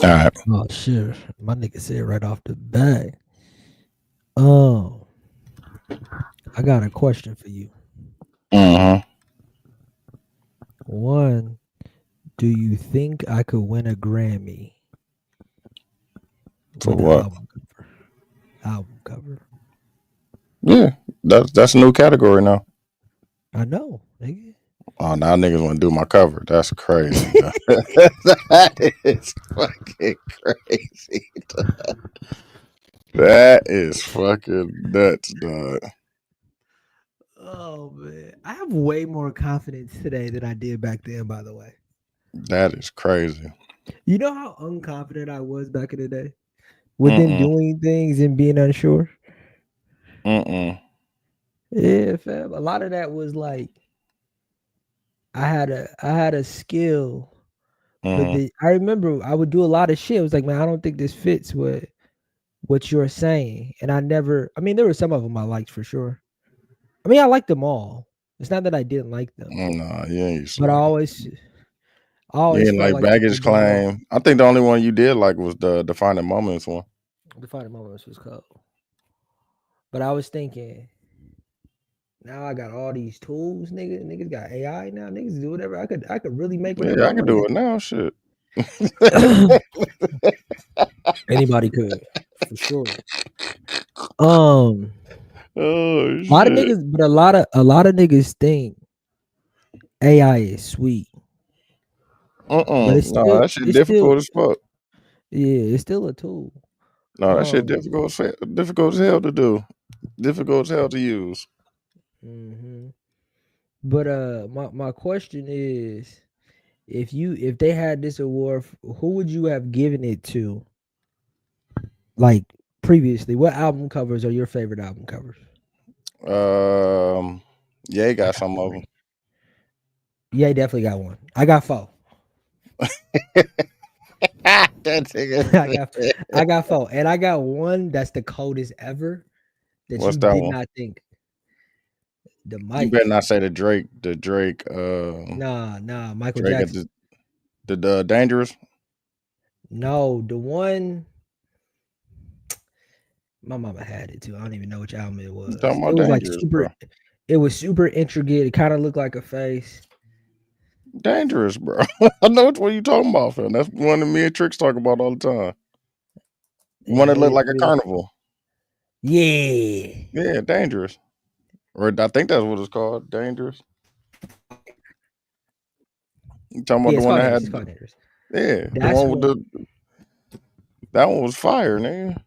All right. Oh shit, my nigga said right off the bat. Um, I got a question for you. Mm-hmm. One, do you think I could win a Grammy For with the what? album cover? Album cover. Yeah, that's a new category now. I know, nigga. Oh, now niggas want to do my cover. That's crazy. Dog. That is fucking crazy. That is fucking nuts, dog. Oh man, I have way more confidence today than I did back then. By the way, That is crazy. you know how unconfident I was back in the day within Mm-mm. doing things and being unsure. Mm-mm. Yeah, fam. A lot of that was like I had a skill, but Mm-hmm. I remember I would do a lot of shit. It was like, man, I don't think this fits what you're saying, and I never. I mean, there were some of them I liked for sure. I mean, I liked them all. It's not that I didn't like them, Nah, you ain't used to but I like it. always, I You always ain't felt like like the baggage overall claim. I think the only one you did like was the defining moments one. defining moments was cold. But I was thinking, now I got all these tools, nigga. Niggas got AI now. Niggas do whatever. I could really make whatever Yeah, I I could want do it now. Shit. to. Anybody could, for sure. Um, Oh a lot of shit. niggas, but a lot of niggas think AI is sweet, but it's No, still that shit it's still difficult as fuck. yeah, it's still a tool. No, that shit Um, difficult as hell to do. Difficult as hell to use. mhm. But my question is, if they had this award, who would you have given it to? Like previously, what album covers are your favorite album covers? Um, yeah, he I got got some of them. three. Yeah, he definitely got one. I got four. that nigga I said- got I got four, and I got one that's the coldest ever that What's you that did one? not think. The You better Mike. not say the Drake. The Drake. Nah, Michael Drake at Jackson. the dangerous. No, the one my mama had it too. I don't even know which album it You was. talking It about was like dangerous, super. bro? It was super intricate. It kind of looked like a face. Dangerous, bro. I know which one you talking about, fam. That's one that me and Tricks talk about all the time. One Yeah, that looked like a yeah, carnival. yeah. Yeah, dangerous. Or I think that's what it's called. Dangerous. You talking about Yeah, the it's one called that Dangerous. had? It's called Dangerous. Yeah, the That's one with one. that one was fire, nigga.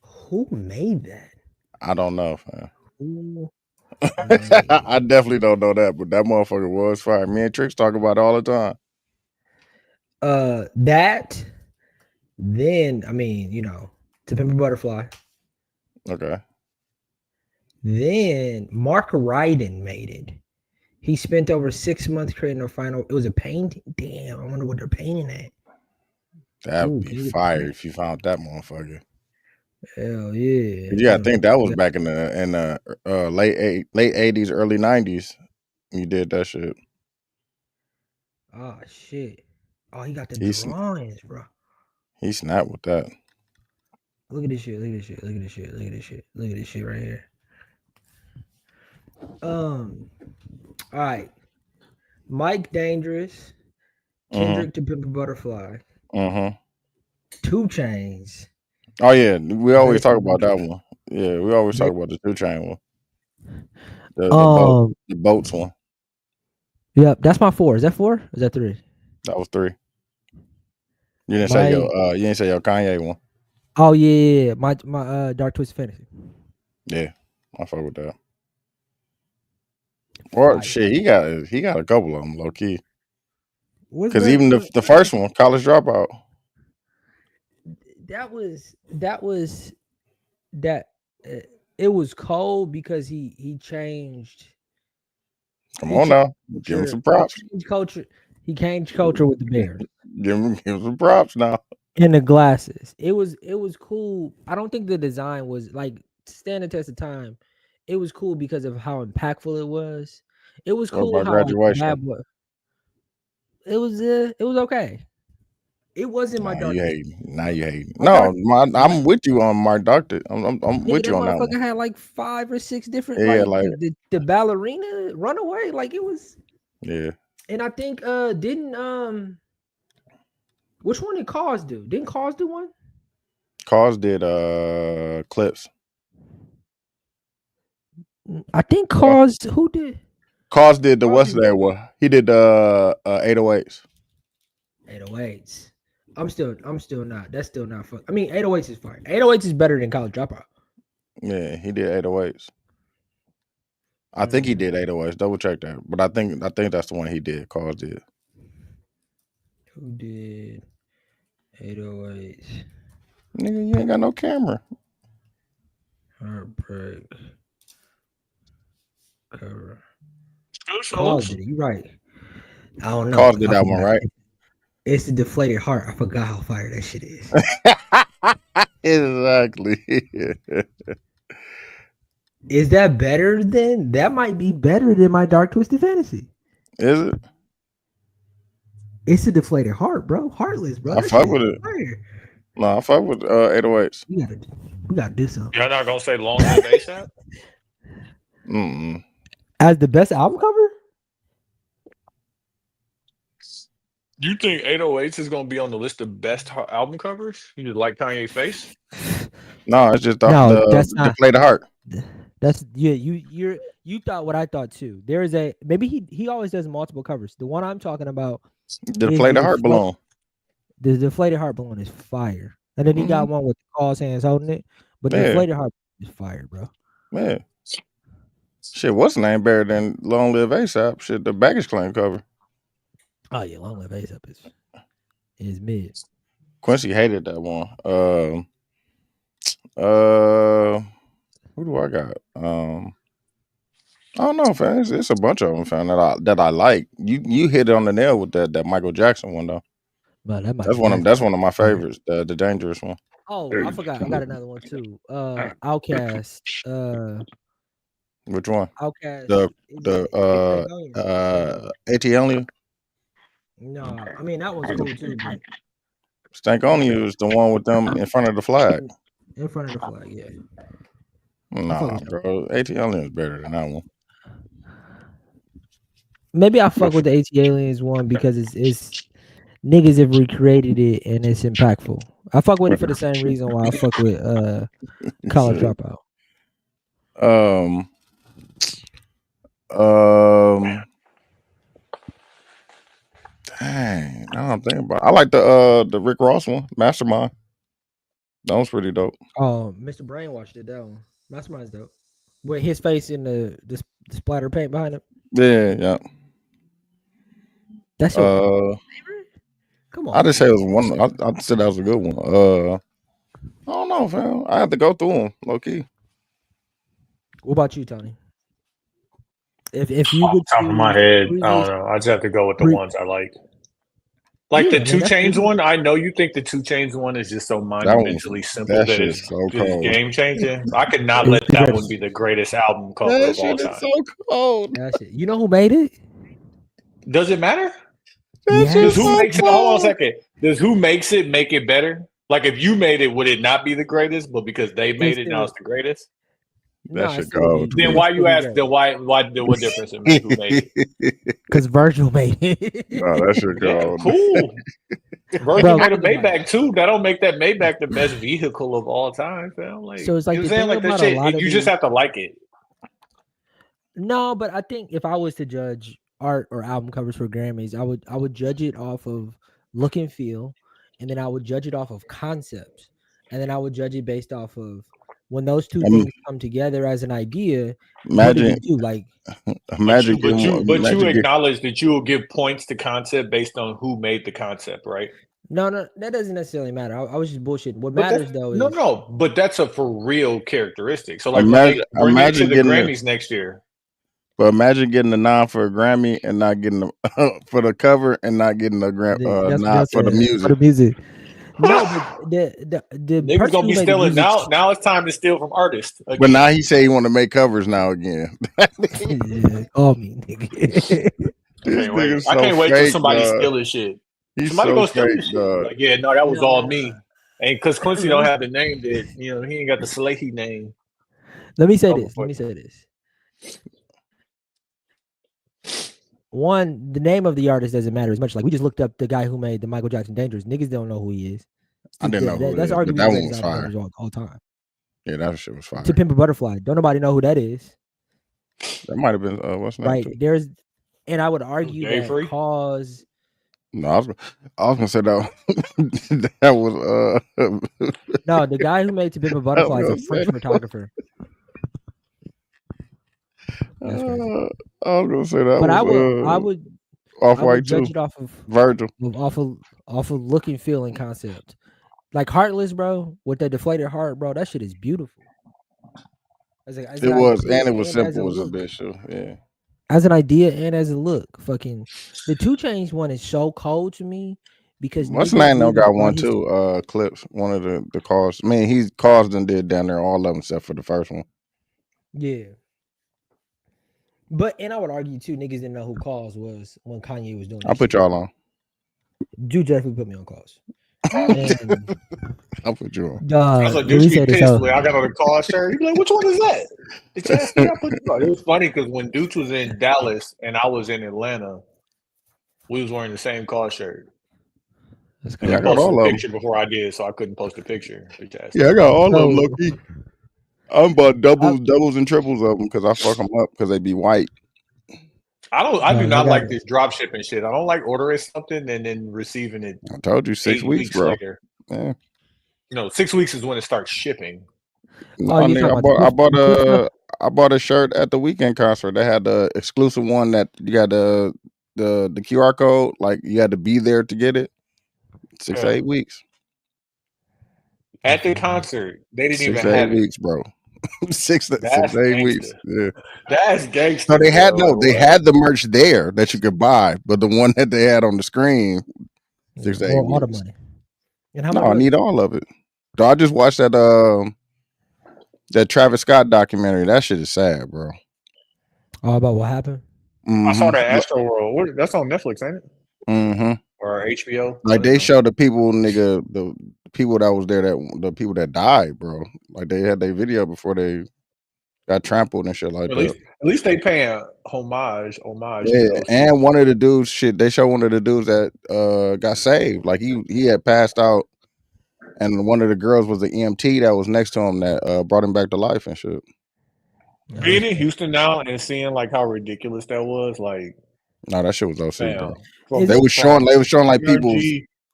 Who made that? I don't know, fam. Who made I definitely don't know that, but that motherfucker was fire. Me and Tricks talk about it all the time. that? Then I mean, To Pimp a Butterfly. Okay. Then Mark Ryden made it. He spent over 6 months creating a final. It was a painting. Damn, I wonder what they're painting at. That'd Ooh, be can you get the fire paint? if you found that motherfucker. Hell yeah. 'Cause you gotta think that was back in the late 80s, early 90s. You did that shit. Oh shit. Oh, he got the He sn- drawings, bro. he snapped with that. Look at this shit. Look at this shit. Look at this shit. Look at this shit. Look at this shit right here. Um. All right. Mike Dangerous, Mm-hmm. Kendrick to Pimp a Butterfly, Mm-hmm. 2 Chains, Oh yeah, we always Drake talk and about Nicki. that one. Yeah, we always talk Drake. about the 2 Chain one. The boat Um. the boats one. Yep. That's my four. Is that four? Is that three? That was three. You didn't say Mike. your Kanye one. Oh yeah. My Dark Twisted Fantasy. Yeah, I fuck with that. Or Fire. shit, he got a couple of them low key. What's Cause the even what? the first one, College Dropout. That was that. uh, It was cold because he changed. Come He on changed now, give him culture. some He props. changed culture. He changed culture with the Bears Give him some props now. and the glasses. It was cool. I don't think the design was like stand the test of time. It was cool because of how impactful it was. It was What cool about how like graduation? bad boy. It was okay. It wasn't my Now dark. you hating. Now you hating. My dark. I'm with you on my doctor. I'm Nigga, with that you on that one. motherfucker had like 5 or 6 different, Yeah, like like the ballerina runaway, like it was. yeah. And I think didn't which one did Cause do? Didn't Cause do one? Cause did clips. I think Cause who did? Cause did the Cause what's did that one? He did 808s. 808s. I'm still not. That's still not fun. I mean, 808s is fine. 808s is better than College Dropout. Yeah, he did 808s. I think he did 808s. Double check that. But I think that's the one he did. Cause did. Who did 808s? Nigga, you ain't got no camera. Heartbreak cover. Excuse Cause me. did it. You right. I don't know. Cause did I that one, forgot. right? It's the Deflated Heart. I forgot how fire that shit is. Exactly. Is that better than? That might be better than my Dark Twisted Fantasy. Is it? It's a Deflated Heart, bro. Heartless, bro. I That fuck shit with is it. fire. No, I fuck with 808s. We gotta do something. Y'all not gonna say Long Live ASAP? Mm-mm. As the best album cover? You think 808s is gonna be on the list of best album covers? You just like Kanye's face? No, it's just that's not. Deflated Heart. That's you thought what I thought too. There is a maybe he always does multiple covers. The one I'm talking about, Deflated Heart balloon. The Deflated Heart balloon is fire, and then he got one with Cause hands holding it. But the Deflated Heart is fire, bro. Man, shit, what's the name better than Long Live ASAP? Shit, the Baggage Claim cover. Oh yeah, Long Live ASAP is mid. Quincy hated that one. Who do I got? I don't know, fam. It's a bunch of them, fam, that I like. You hit it on the nail with that Michael Jackson one though. Man, that's one of my favorites. The Dangerous one. Oh, I forgot. I got another one too. Outkast. Which one? Outkast. The ATL. No, I mean that one's cool too. But Stank on You is the one with them in front of the flag. In front of the flag, yeah. Nah, bro. ATL is better than that one. Maybe I fuck with the AT-Aliens one because it's niggas have recreated it and it's impactful. I fuck with it for the same reason why I fuck with College Dropout. Dang, I don't think about it. I like the Rick Ross one, Mastermind. That was pretty dope. Oh, Mr. Brainwash did that one. Mastermind's dope. With his face in the splatter paint behind him. Yeah. That's your favorite? Come on. I just say it was one. I said that was a good one. I don't know, fam. I have to go through them, low key. What about you, Tony? If you could top of my head, I don't know. I just have to go with the ones I like. Like the 2 Chainz one, I know you think the 2 Chainz one is just so monumentally simple that it's so cold. Game changing. I could not let that one be the greatest album cover of all time. That shit is so cold. That shit. You know who made it? Does it matter? Yes. Does who makes it? Hold on a second. Does who makes it make it better? Like if you made it, would it not be the greatest? But because they made it, now it's the greatest. That shit gold. Then why you ask? Then why? What difference it made? Who made it? Because Virgil made it. No, that shit gold. Cool. Virgil made a Maybach too. That don't make that Maybach the best vehicle of all time, fam. Like, so it's like, you know what I'm saying? Like that shit. You just have to like it. No, but I think if I was to judge art or album covers for Grammys, I would judge it off of look and feel, and then I would judge it off of concept, and then I would judge it based off of when those two things come together as an idea. Imagine, imagine, but you acknowledge that you will give points to concept based on who made the concept, right? No, that doesn't necessarily matter. I was just bullshitting. What matters though is no, but that's a for real characteristic. So like, imagine to the Grammys next year. But imagine getting a nod for a Grammy and not getting for the cover and not getting a nod for the music. For the music. No, but the niggas gonna be stealing now. Now it's time to steal from artists. Again. But now he say he want to make covers now again. Yeah, call me, nigga. I can't wait till somebody steal his shit. He's Somebody so gonna steal fake, this shit. dog. Like, yeah, no, that was all me. And because Quincy don't Let have the name that he ain't got the Salehi name. me say Oh, this. fuck. Let me say this. One, the name of the artist doesn't matter as much. Like we just looked up the guy who made the Michael Jackson Dangerous. Niggas don't know who he is. I didn't know who it That's is, but arguably that the one greatest was album fire. of all time. Yeah, that shit was fire. To Pimp a Butterfly. Don't nobody know who that is. That might have been what's name Right. too. There's, and I would argue Day that Free? Cause. No, I was gonna say that that was No, the guy who made To Pimp a Butterfly is a French photographer. That's crazy. I was gonna say that But was I would Off-White judge too. it off of Virgil. off of look and feel and concept. Like Heartless, bro, with that deflated heart, bro, that shit is beautiful. As It was, and it was and as simple as a look. bitch too. Yeah. As an idea and as a look. Fucking the 2 Chainz one is so cold to me because What's niggas name though really got thought one his- too? Clips. One of the cars. I mean, he's caused and did down there all of them except for the first one. Yeah. But and I would argue too, niggas didn't know who Cause was when Kanye was doing. I'll put y'all on. You definitely put me on Cause. And, I'll put you on. I was like, let dude, me be say this. pissed when I got on the car shirt. He'd be like, which one is that? Did you ask me? I put it was funny because when Dooch was in Dallas and I was in Atlanta, we was wearing the same car shirt. That's And Yeah, I he got posted all a of picture before I did, so I couldn't post a picture. Yeah, I got all of them, So- Loki. I'm about doubles and triples of them because I fuck them up because they be white. I do No, not I like got this drop shipping shit. I don't like ordering something and then receiving it I told you 6 8 weeks, weeks bro. later. Yeah. 6 weeks is when it starts shipping. No, you nigga, talking I bought a shirt at the Weekend concert. They had the exclusive one that you got the QR code, like you had to be there to get it. 6 to 8 weeks. At the concert, they didn't 6 even to 8 have it. weeks, bro. 6 to 8 Gangsta. weeks. Yeah. That's gangster. So they had bro. they had the merch there that you could buy, but the one that they had on the screen, 6 to 8 all the weeks. money. And how No, much I need all of it. So I just watched that Travis Scott documentary. That shit is sad, bro. All about what happened? I saw that Astro World. That's on Netflix, ain't it? Mm-hmm. Or HBO? Like they showed the people, nigga, the people that was there, the people that died, bro. Like they had their video before they got trampled and shit like that. At least they paying homage. Yeah, To those and people. one of the dudes, they show one of the dudes that got saved. Like he had passed out, and one of the girls was the EMT that was next to him that brought him back to life and shit. Being in Houston now and seeing like how ridiculous that was, like no, that shit was OC, bro. They was showing like people's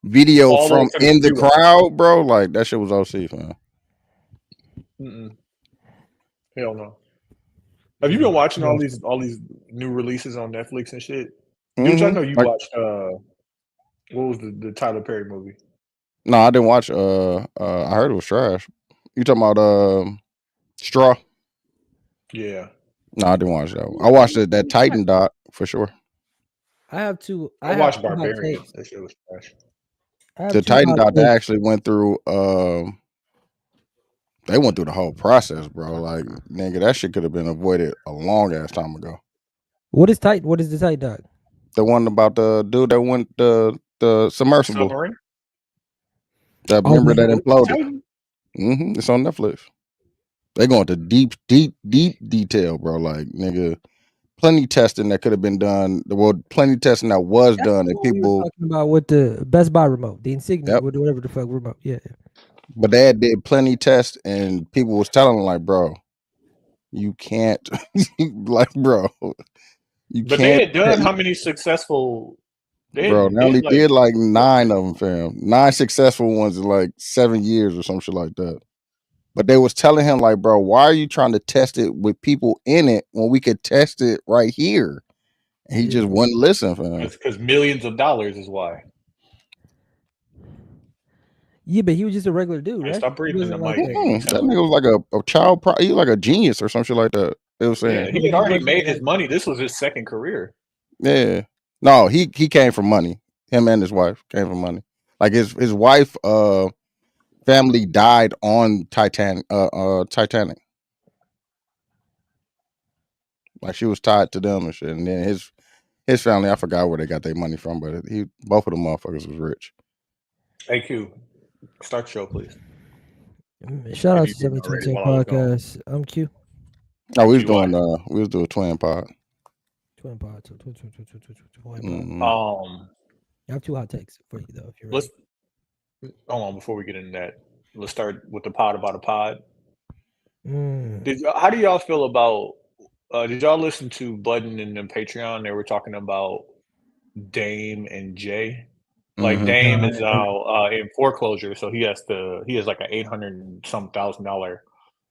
video from in the crowd, bro. Like that shit was OC, man. Hell no. Have you been watching all these new releases on Netflix and shit? Dude, I know you watched what was the Tyler Perry movie? No, I didn't watch I heard it was trash. You talking about Straw? Yeah. No, I didn't watch that one. I watched that Titan doc for sure. I have two. I watched Barbarian. That shit was trash. The Titan doc, they actually went through they went through the whole process, bro. Like, nigga, that shit could have been avoided a long ass time ago. What is Titan? What is the Titan doc? The one about the dude that went the submersible. Submarine? That remember that imploded. It's on Netflix. They go into deep detail, bro. Like, nigga, plenty testing that could have been done. Plenty testing that was done, and people talking about with the Best Buy remote, the Insignia, whatever the fuck remote. Yeah. But they did plenty tests, and people was telling them like, bro, you can't, like, bro, you but can't. They had done how many successful? They only did like 9 of them, fam. 9 successful ones in like 7 years or some shit like that. But they was telling him like, bro, why are you trying to test it with people in it when we could test it right here? And he just wouldn't listen, fam. Because millions of dollars is why. Yeah, but he was just a regular dude, right? Stop breathing in the mic. That nigga was like a child. He was like a genius or some shit like that. They was saying he had already made his money. This was his second career. Yeah. No, he came from money. Him and his wife came from money. Like his wife family died on Titanic. Like she was tied to them and shit. And then His family, I forgot where they got their money from, but both of them motherfuckers was rich. Hey Q, start the show, please. Shout out to 7210 Podcast. I'm Q. Oh, we was doing twin pod. Twin pod. I have 2 hot takes for you though. If you're ready. Hold on, before we get into that, let's start with the pod about a pod. How do y'all feel about? Did y'all listen to Budden and them Patreon? They were talking about Dame and Jay. Like Dame is now in foreclosure, so he has like an $800,000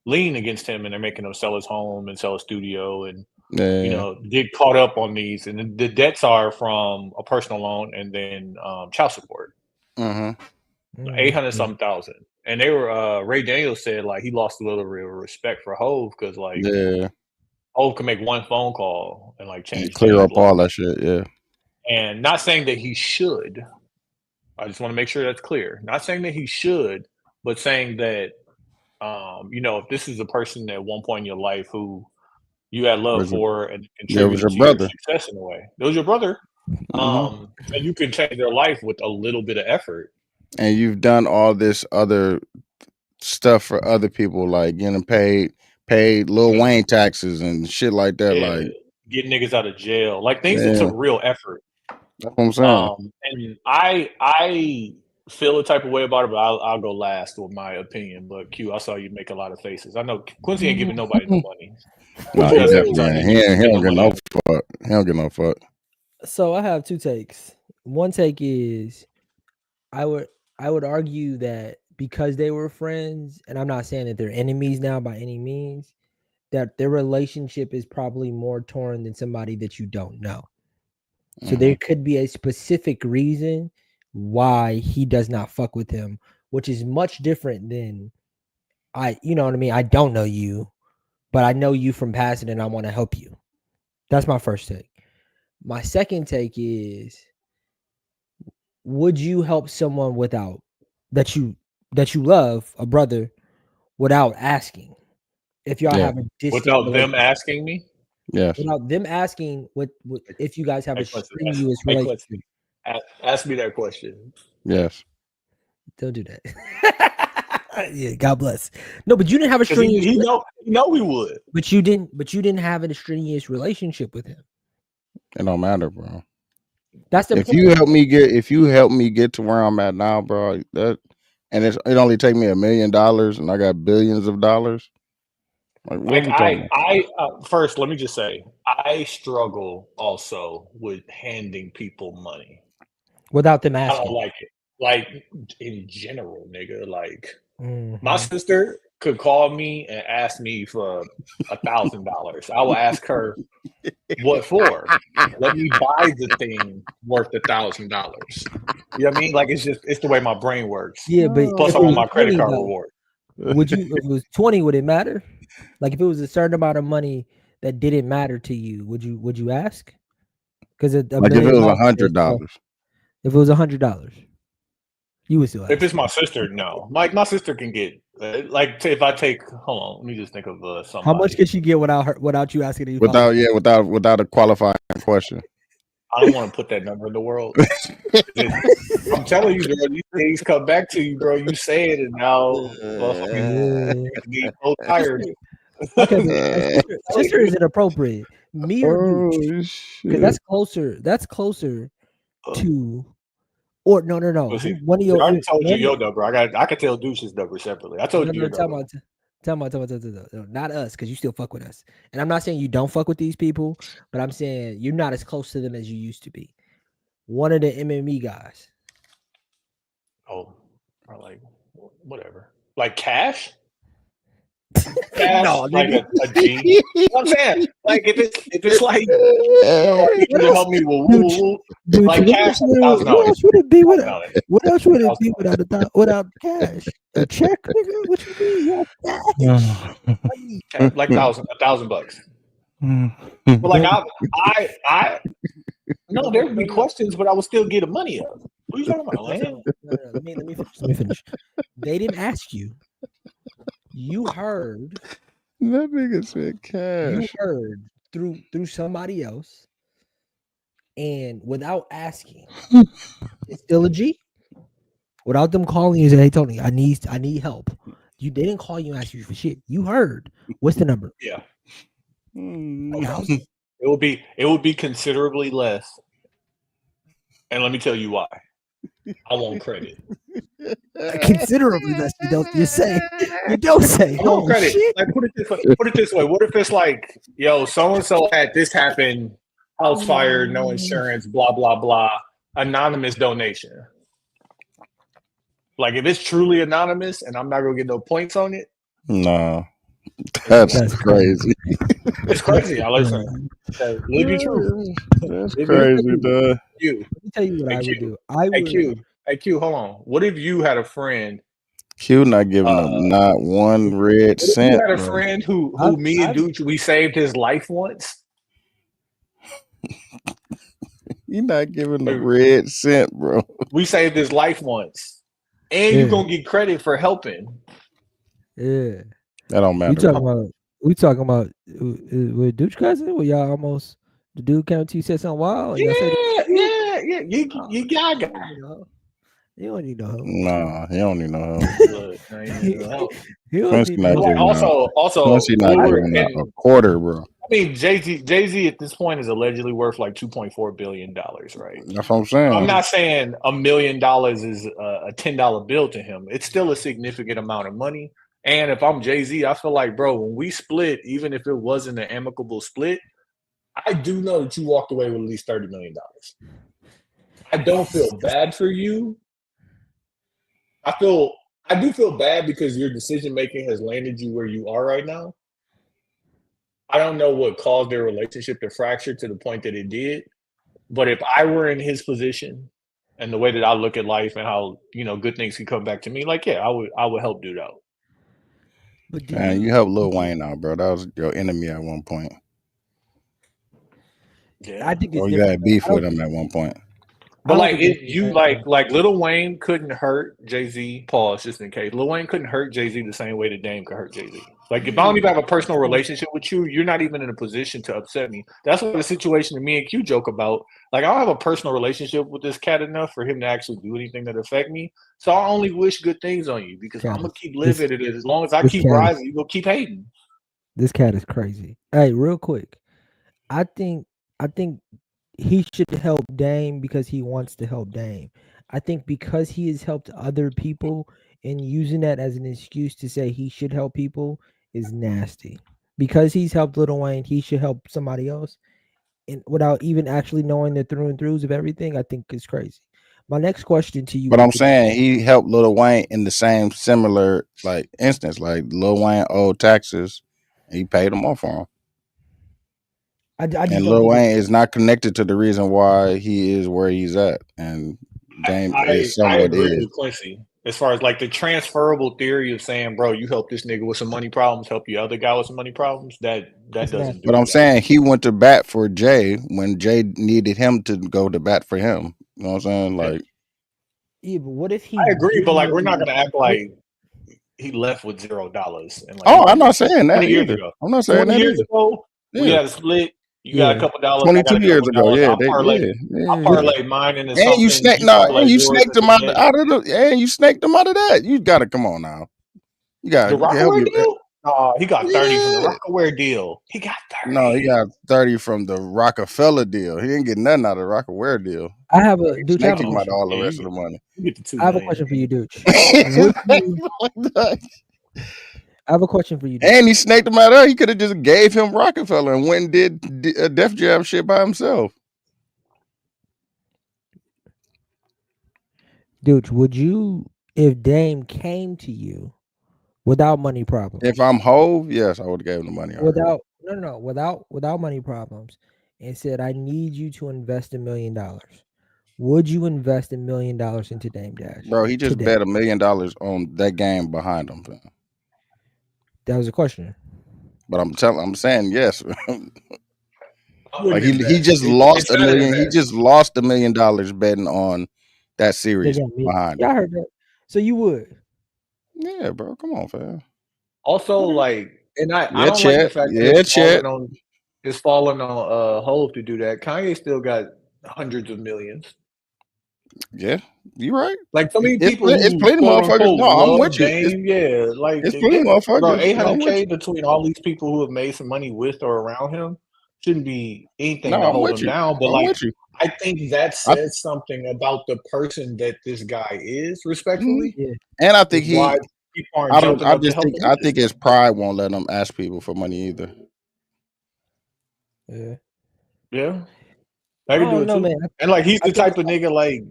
lien against him, and they're making him sell his home and sell a studio, and get caught up on these. And the debts are from a personal loan and then child support. $800,000. And they were Ray Daniels said like he lost a little real respect for Hove because like Hove can make one phone call and like change clear up all that shit. Yeah, and not saying that he should. I just want to make sure that's clear. Not saying that he should, but saying that if this is a person at one point in your life who you had love for and contributed to your success in a way, it was your brother, and you can change their life with a little bit of effort. And you've done all this other stuff for other people, like getting paid Lil Wayne taxes and shit like that, like get niggas out of jail, like things that took real effort. That's what I'm saying. And I feel a type of way about it, but I'll go last with my opinion. But Q, I saw you make a lot of faces. I know Quincy ain't giving nobody no money. No, he don't get no fuck. He don't get no fuck. So I have 2 takes. One take is I would argue that because they were friends, and I'm not saying that they're enemies now by any means, that their relationship is probably more torn than somebody that you don't know. So there could be a specific reason why he does not fuck with him, which is much different than you know what I mean? I don't know you, but I know you from passing and I want to help you. That's my first take. My second take is, would you help someone without that you love, a brother, without asking? If y'all have a distant without them asking me? Yes. Without them asking what if you guys have a strenuous relationship. Ask me that question. Yes. Don't do that. Yeah, God bless. No, but you didn't have a strenuous. You know we would. But you didn't have a strenuous relationship with him. It don't matter, bro. That's the point. If you help me get to where I'm at now, bro, it only take me $1 million and I got billions of dollars. Like first, let me just say, I struggle also with handing people money without them asking. I don't like it. Like in general, nigga. Like my sister could call me and ask me for $1,000. I will ask her, "What for?" Let me buy the thing worth $1,000. You know what I mean? Like it's the way my brain works. Yeah, but plus I want my credit card reward. Would you? If it was 20, would it matter? Like if it was a certain amount of money that didn't matter to you, would you ask? Because if it was $100, if it was $100, you would still ask. If it's my sister, no. Like my sister can get if I take. Hold on, let me just think of something. How much could she get without you asking? You without a qualifying question. I don't want to put that number in the world. I'm telling you, bro, these things come back to you, bro. You say it, and now I'm so tired. Okay, sister isn't appropriate. Me or Deuce? Because that's closer. That's closer to. Or no. One of your. I already told you your number. I could tell Deuce's number separately. I told you your number. Tell me, not us, because you still fuck with us. And I'm not saying you don't fuck with these people, but I'm saying you're not as close to them as you used to be. One of the MME guys. Oh, or like whatever. Like Cash? No, like a G. You know what I'm saying? Like if it's like you help me with like Cash $1,000. What else would it be without cash? A check, nigga? What you mean? Cash? Like $1,000. But like I no, there would be questions, but I would still get the money up. What are you talking about, man? No, let me finish. They didn't ask you. You heard that nigga said cash. You heard through somebody else and without asking, it's still a G. Without them calling you and saying, "Hey Tony, I need help." They didn't call you and ask you for shit. You heard. What's the number? Yeah. $1,000? It would be considerably less. And let me tell you why. I want credit. Considerably less. You don't say. You don't say. I want Oh credit. shit. Like put it this way. What if it's like, yo, so and so had this happen, house fire, no insurance, blah blah blah, anonymous donation. Like if it's truly anonymous and I'm not gonna get no points on it. No, that's crazy. It's crazy. I listen. Let me be true. That's crazy, dude. Let me tell you what I would do. Hey Q, hold on. What if you had a friend? Q not giving them not one red cent. You had a friend who me and Dooch, we saved his life once. You're not giving a red cent, bro. We saved his life once. And you're gonna get credit for helping. Yeah. That don't matter. We talking about with Dooch cousin? Where y'all almost the dude came to you said something wild? Yeah. You got it. You don't need no help. Nah, he don't need no help. Quincy not giving also Quincy not giving out a quarter, bro. I mean, Jay-Z at this point is allegedly worth like $2.4 billion, right? That's what I'm saying. I'm not saying $1 million is a $10 bill to him. It's still a significant amount of money. And if I'm Jay-Z, I feel like, bro, when we split, even if it wasn't an amicable split, I do know that you walked away with at least $30 million. I don't feel bad for you. I do feel bad because your decision making has landed you where you are right now. I don't know what caused their relationship to fracture to the point that it did, but if I were in his position and the way that I look at life and how good things can come back to me, like I would help dude out. But man, you helped Lil Wayne out, bro. That was your enemy at one point. Yeah, I think it's you had beef with him at one point. But like Lil Wayne couldn't hurt Jay-Z. Pause, just in case. Lil Wayne couldn't hurt Jay-Z the same way that Dame could hurt Jay-Z. Like if I don't even have a personal relationship with you, you're not even in a position to upset me. That's what the situation that me and Q joke about. Like I don't have a personal relationship with this cat enough for him to actually do anything that affect me. So I only wish good things on you because I'm gonna keep living it. As long as I keep rising, you gonna keep hating. This cat is crazy. Hey, real quick, I think he should help Dame because he wants to help Dame. I think because he has helped other people and using that as an excuse to say he should help people is nasty. Because he's helped Lil Wayne, he should help somebody else, and without even actually knowing the through and throughs of everything, I think is crazy. My next question to you. But I'm saying he helped Lil Wayne in the same similar instance. Like Lil Wayne owed taxes, and he paid them off for him. And Lil Wayne is not connected to the reason why he is where he's at, and Dame is somewhat. I agree with Quincy as far as like the transferable theory of saying, bro, you help this nigga with some money problems, help your other guy with some money problems. That doesn't. But I'm saying he went to bat for Jay when Jay needed him to go to bat for him. You know what I'm saying? Like, yeah, but what if he? I agree, but like we're not gonna act like he left with $0. And like, I'm not saying that either. I'm not saying that years ago, we had a split. You got a couple dollars. 22 years ago, I parlay mine into something. And you snaked him out of the. And you snaked him out of that. You got to come on now. You got the Rockaware deal. He got 30 from the Rockaware deal. He got 30. No, he got 30 from the Rockefeller deal. He didn't get nothing out of the Rockaware deal. I have a dude. Snaked him out all the rest of the money. I have a question for you, dude. I have a question for you. And he snaked him out of. He could have just gave him Rockefeller and went and did Def Jam shit by himself. Dude, would you, if Dame came to you without money problems? If I'm Hove, yes, I would have gave him the money. Without money problems, and said, I need you to invest $1 million. Would you invest $1 million into Dame Dash? Bro, he just bet $1 million on that game behind him. Man. That was a question. But I'm saying yes. Like he just lost $1 million. He just lost $1 million betting on that series behind. Yeah, I heard that. So you would? Yeah, bro. Come on, fam. Also, like, and I don't like the fact that it's falling on Hove to do that. Kanye still got hundreds of millions. Yeah, you're right. Like so many It's people it's who plenty quote motherfuckers. unquote No, I'm love with you. Dame, yeah, like It's plenty bro, motherfuckers. No, I'm with 800K you. between all these people who have made some money with or around him shouldn't be anything No, to I'm hold with him you. down. But I'm like, with you. I think that I, says something about the person that this guy is, mhm. respectfully. Yeah. And I think Is why he. people aren't I don't. jumping I up to just help think. him I with this. think his pride won't let him ask people for money either. Yeah. Yeah, I I can do don't it know, too. man. And like, he's I the think type of nigga like,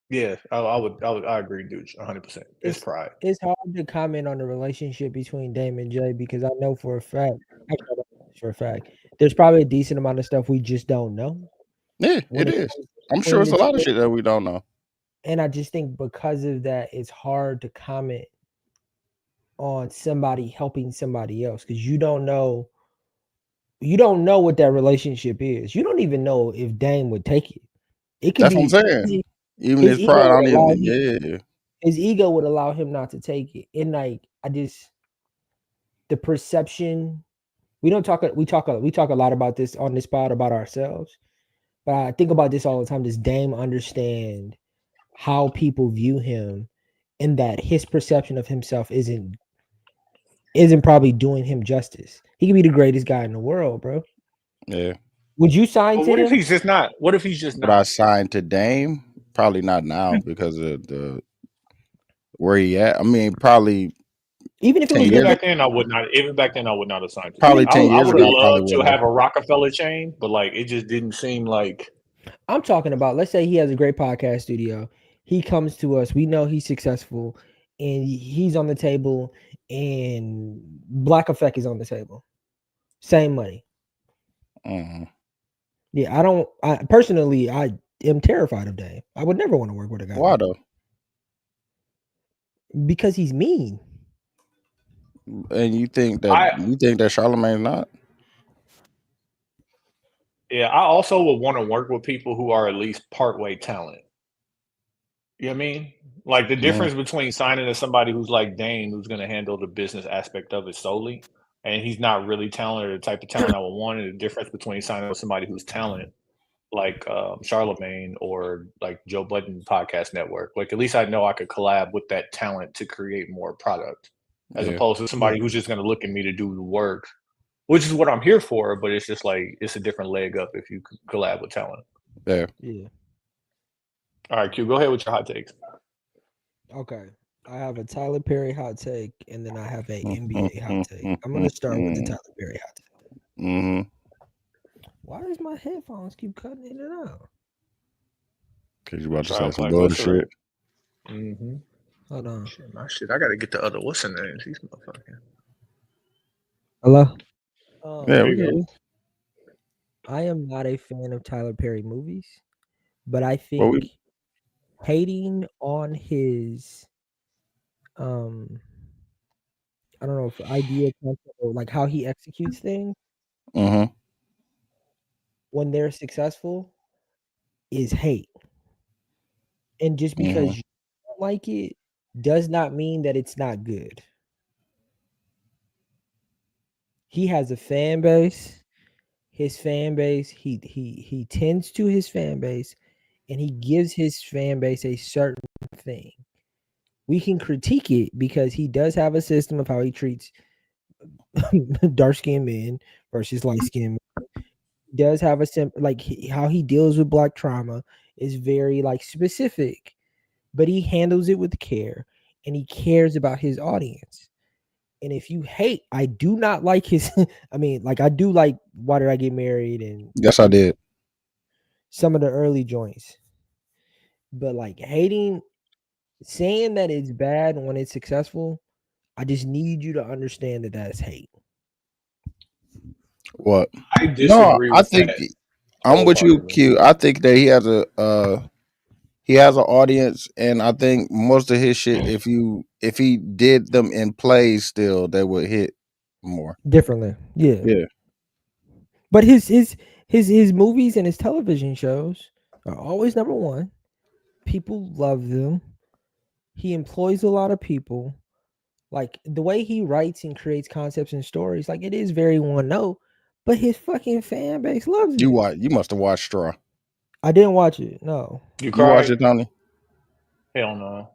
yeah, I agree, dude, 100%. It's pride. it's hard to comment on the relationship between Dame and Jay because I know for a fact, actually, I don't know for a fact, there's probably a decent amount of stuff we just don't know. Yeah, when it is. comes I'm sure between it's the a lot of two. shit that we don't know. And I just think because of that, it's hard to comment on somebody helping somebody else because you don't know what that relationship is. You don't even know if Dame would take it. It could That's what I'm be saying. Even his his ego pride, I would don't allow even. him, Yeah, his ego would allow him not to take it. And like the perception, we talk a lot about this on this pod about ourselves. But I think about this all the time. Does Dame understand how people view him and that his perception of himself isn't probably doing him justice? He could be the greatest guy in the world, bro. yeah. Would you sign But to what if him? he's just not? What if he's just But I not? signed to Dame. Probably not now because of the where he at. I mean, probably Even if it 10 was Even years. good, back then, I would not. Even back then, I would not have signed to Probably him. 10 I years would ago. have I probably loved to would have. have a Rockefeller chain, but like it just didn't seem like. I'm talking about, let's say he has a great podcast studio. He comes to us. We know he's successful and he's on the table and Black Effect is on the table. Same money. Yeah, I personally am terrified of Dame. I would never want to work with a guy. Why though? Because he's mean. And you think that Charlamagne's not? Yeah, I also would want to work with people who are at least partway talent. You know what I mean? Like the difference between signing to somebody who's like Dame, who's going to handle the business aspect of it solely, and he's not really talented or the type of talent I would want, and the difference between signing with somebody who's talent, like Charlemagne or like Joe Budden Podcast Network. Like at least I know I could collab with that talent to create more product, as opposed to somebody who's just going to look at me to do the work, which is what I'm here for. But it's just like it's a different leg up if you collab with talent. Yeah. All right, Q, go ahead with your hot takes. Okay. I have a Tyler Perry hot take, and then I have a NBA hot take. I'm gonna start with the Tyler Perry hot take. Why does my headphones keep cutting in and out? Because you're about to say some bullshit. Hold on. Shit, my shit. I gotta get the other what's in there. These motherfuckers. Hello? Yeah, we go. I am not a fan of Tyler Perry movies, but I think hating on his I don't know if idea or like how he executes things when they're successful is hate. And just because you don't like it does not mean that it's not good. He has a fan base. His fan base, he tends to his fan base, and he gives his fan base a certain thing. We can critique it because he does have a system of how he treats dark-skinned men versus light-skinned men. He does have a how he deals with black trauma is very like specific, but he handles it with care and he cares about his audience. And if you hate, I do not like his I mean, like I do like Why Did I Get Married and yes, I did. Some of the early joints. But like hating, saying that it's bad when it's successful, I just need you to understand that that's hate. What? I disagree. No, I think I'm with you, Q. I think that he has an audience, and I think most of his shit, if he did them in plays, still they would hit more differently. Yeah. But his movies and his television shows are always number one. People love them. He employs a lot of people. Like the way he writes and creates concepts and stories, like it is very one note, but his fucking fan base loves it. You must have watched Straw. I didn't watch it. No. You You watched cried? it, Tony? Hell no.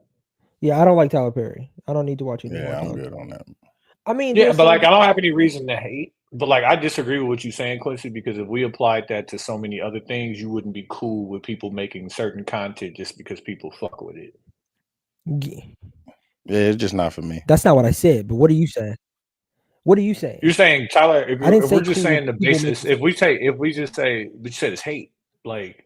Yeah, I don't like Tyler Perry. I don't need to watch it. Yeah, I'm good on that. I mean, Yeah, there's but like some- I don't have any reason to hate. But like I disagree with what you're saying, Quincy, because if we applied that to so many other things, you wouldn't be cool with people making certain content just because people fuck with it. Yeah, it's just not for me. That's not what I said. But what are you saying? What are you saying? You're saying, Tyler, if, I didn't if say we're just cool saying the with people basis, making- if we just say, but you said it's hate. Like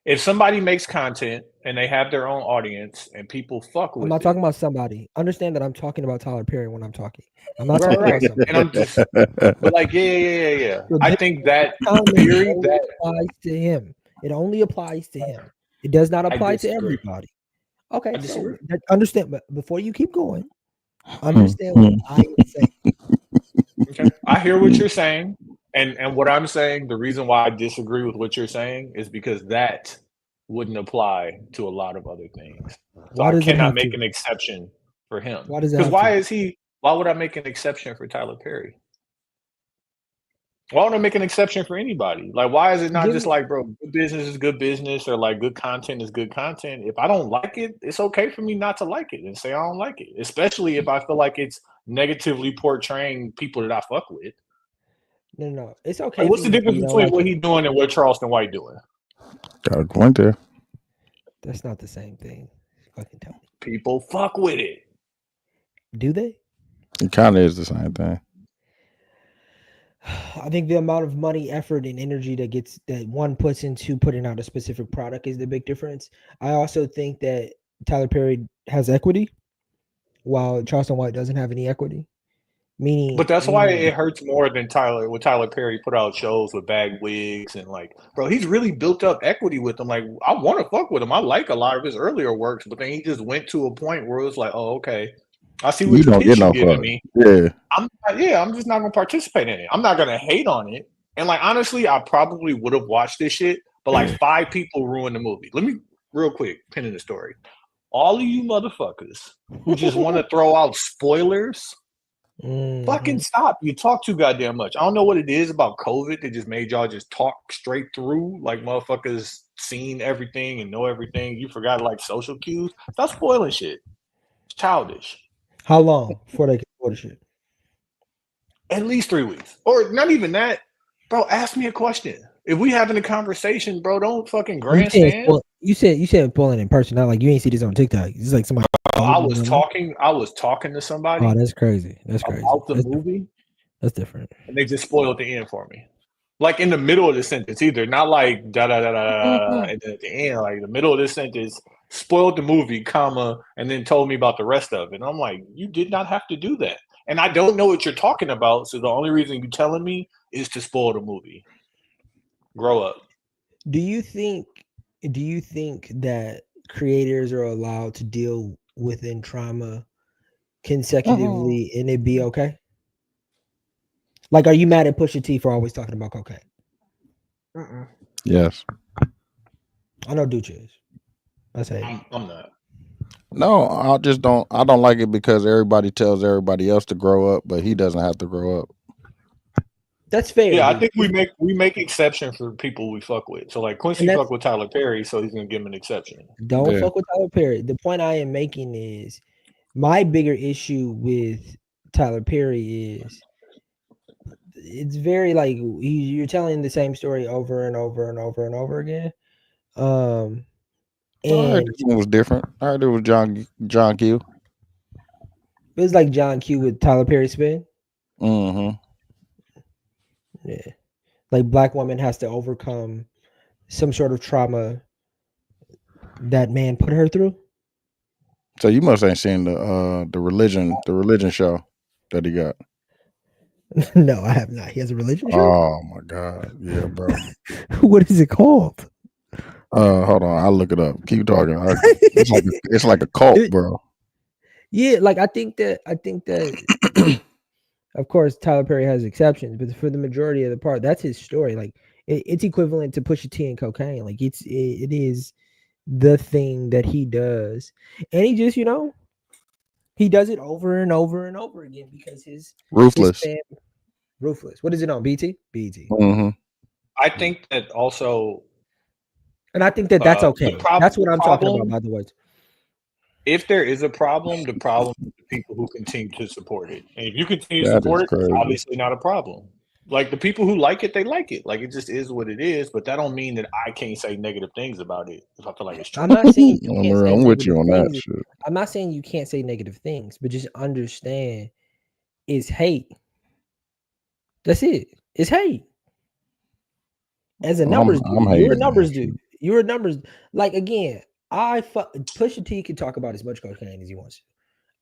if somebody makes content and they have their own audience and people fuck with I'm not it, talking about somebody. Understand that I'm talking about Tyler Perry when I'm talking. I'm not right, talking right. about somebody. And I'm just, but like, yeah. So I this think that comment theory only that applies to him. It only applies to him. It does not I apply to disagree. everybody. Okay, I so disagree. understand. But before you keep going, understand what I am saying. Okay. I hear what you're saying. And what I'm saying, the reason why I disagree with what you're saying is because that wouldn't apply to a lot of other things. So Why I does it cannot have make to? an exception for him. Why does it Because have to? why would I make an exception for Tyler Perry? Why would I make an exception for anybody? Like, why is it not Give just me- like, bro, good business is good business, or like good content is good content? If I don't like it, it's okay for me not to like it and say I don't like it, especially if I feel like it's negatively portraying people that I fuck with. No. It's okay. Like, what's for the you to difference say you don't between like what it. he's doing and what Charleston White doing? Got a point there. That's not the same thing. Fucking tell me. People fuck with it. Do they? It kind of is the same thing. I think the amount of money, effort, and energy that one puts into putting out a specific product is the big difference. I also think that Tyler Perry has equity, while Charleston White doesn't have any equity. Meaning, But that's why it hurts more than Tyler Perry put out shows with bag wigs and like, bro, he's really built up equity with them. Like, I want to fuck with him. I like a lot of his earlier works, but then he just went to a point where it was like, oh, okay, I see what You don't pitch get no you giving fuck. me. Yeah. I'm just not gonna participate in it. I'm not gonna hate on it. And like honestly, I probably would have watched this shit, but like 5 people ruined the movie. Let me real quick pin in the story. All of you motherfuckers who just want to throw out spoilers, fucking stop. You talk too goddamn much. I don't know what it is about COVID that just made y'all just talk straight through like motherfuckers seen everything and know everything. You forgot like social cues. Stop spoiling shit. It's childish. How long before they can order shit? At least 3 weeks. Or not even that. Bro, ask me a question. If we having a conversation, bro, don't fucking grandstand. You said pulling in person, not like you ain't see this on TikTok. It's like somebody. I was talking to somebody. Oh, that's crazy. That's crazy. About the movie. That's different. And they just spoiled the end for me. Like in the middle of the sentence, either not like da da da da, and then at the end, like the middle of the sentence, spoiled the movie, comma, and then told me about the rest of it. And I'm like, you did not have to do that. And I don't know what you're talking about, so the only reason you're telling me is to spoil the movie. Grow up. Do you think that creators are allowed to deal within trauma consecutively and it be okay? Like, are you mad at Pusha T for always talking about cocaine? Yes. I know Duce is. I say I'm not. No, I don't like it because everybody tells everybody else to grow up, but he doesn't have to grow up. that's fair. Yeah, I dude. think we make exception for people we fuck with. So like Quincy fuck with Tyler Perry, so he's gonna give him an exception. Don't fuck with Tyler Perry. The point I am making is my bigger issue with Tyler Perry is it's very like you're telling the same story over and over and over and over again. And I heard this one was different. I heard it was John Q. It was like John Q with Tyler Perry spin. Mm-hmm. Yeah, like black woman has to overcome some sort of trauma that man put her through. So you must ain't seen the religion show that he got. No, I have not. He has a religion show? Oh my god, yeah, bro. What is it called? Hold on, I'll look it up. Keep talking. It's like a cult, bro. Yeah, like I think that of course Tyler Perry has exceptions, but for the majority of the part, that's his story. Like it's equivalent to Pusha T and cocaine. Like it is the thing that he does, and he just he does it over and over and over again because his Ruthless. Ruthless. What is it on BT? BT. Mm-hmm. I think that also And I think that that's okay. That's what I'm talking about, by the way. If there is a problem, the problem is the people who continue to support it. And if you continue to support it, it's obviously not a problem. Like the people who like it, they like it. Like it just is what it is. But that don't mean that I can't say negative things about it if I feel like it's true. I'm not saying you can't say I'm with you on that shit. I'm not saying you can't say negative things, but just understand it's hate. That's it. It's hate. As a numbers dude, you're a numbers dude. You're a numbers. Like again, Pusha T can talk about as much cocaine as he wants.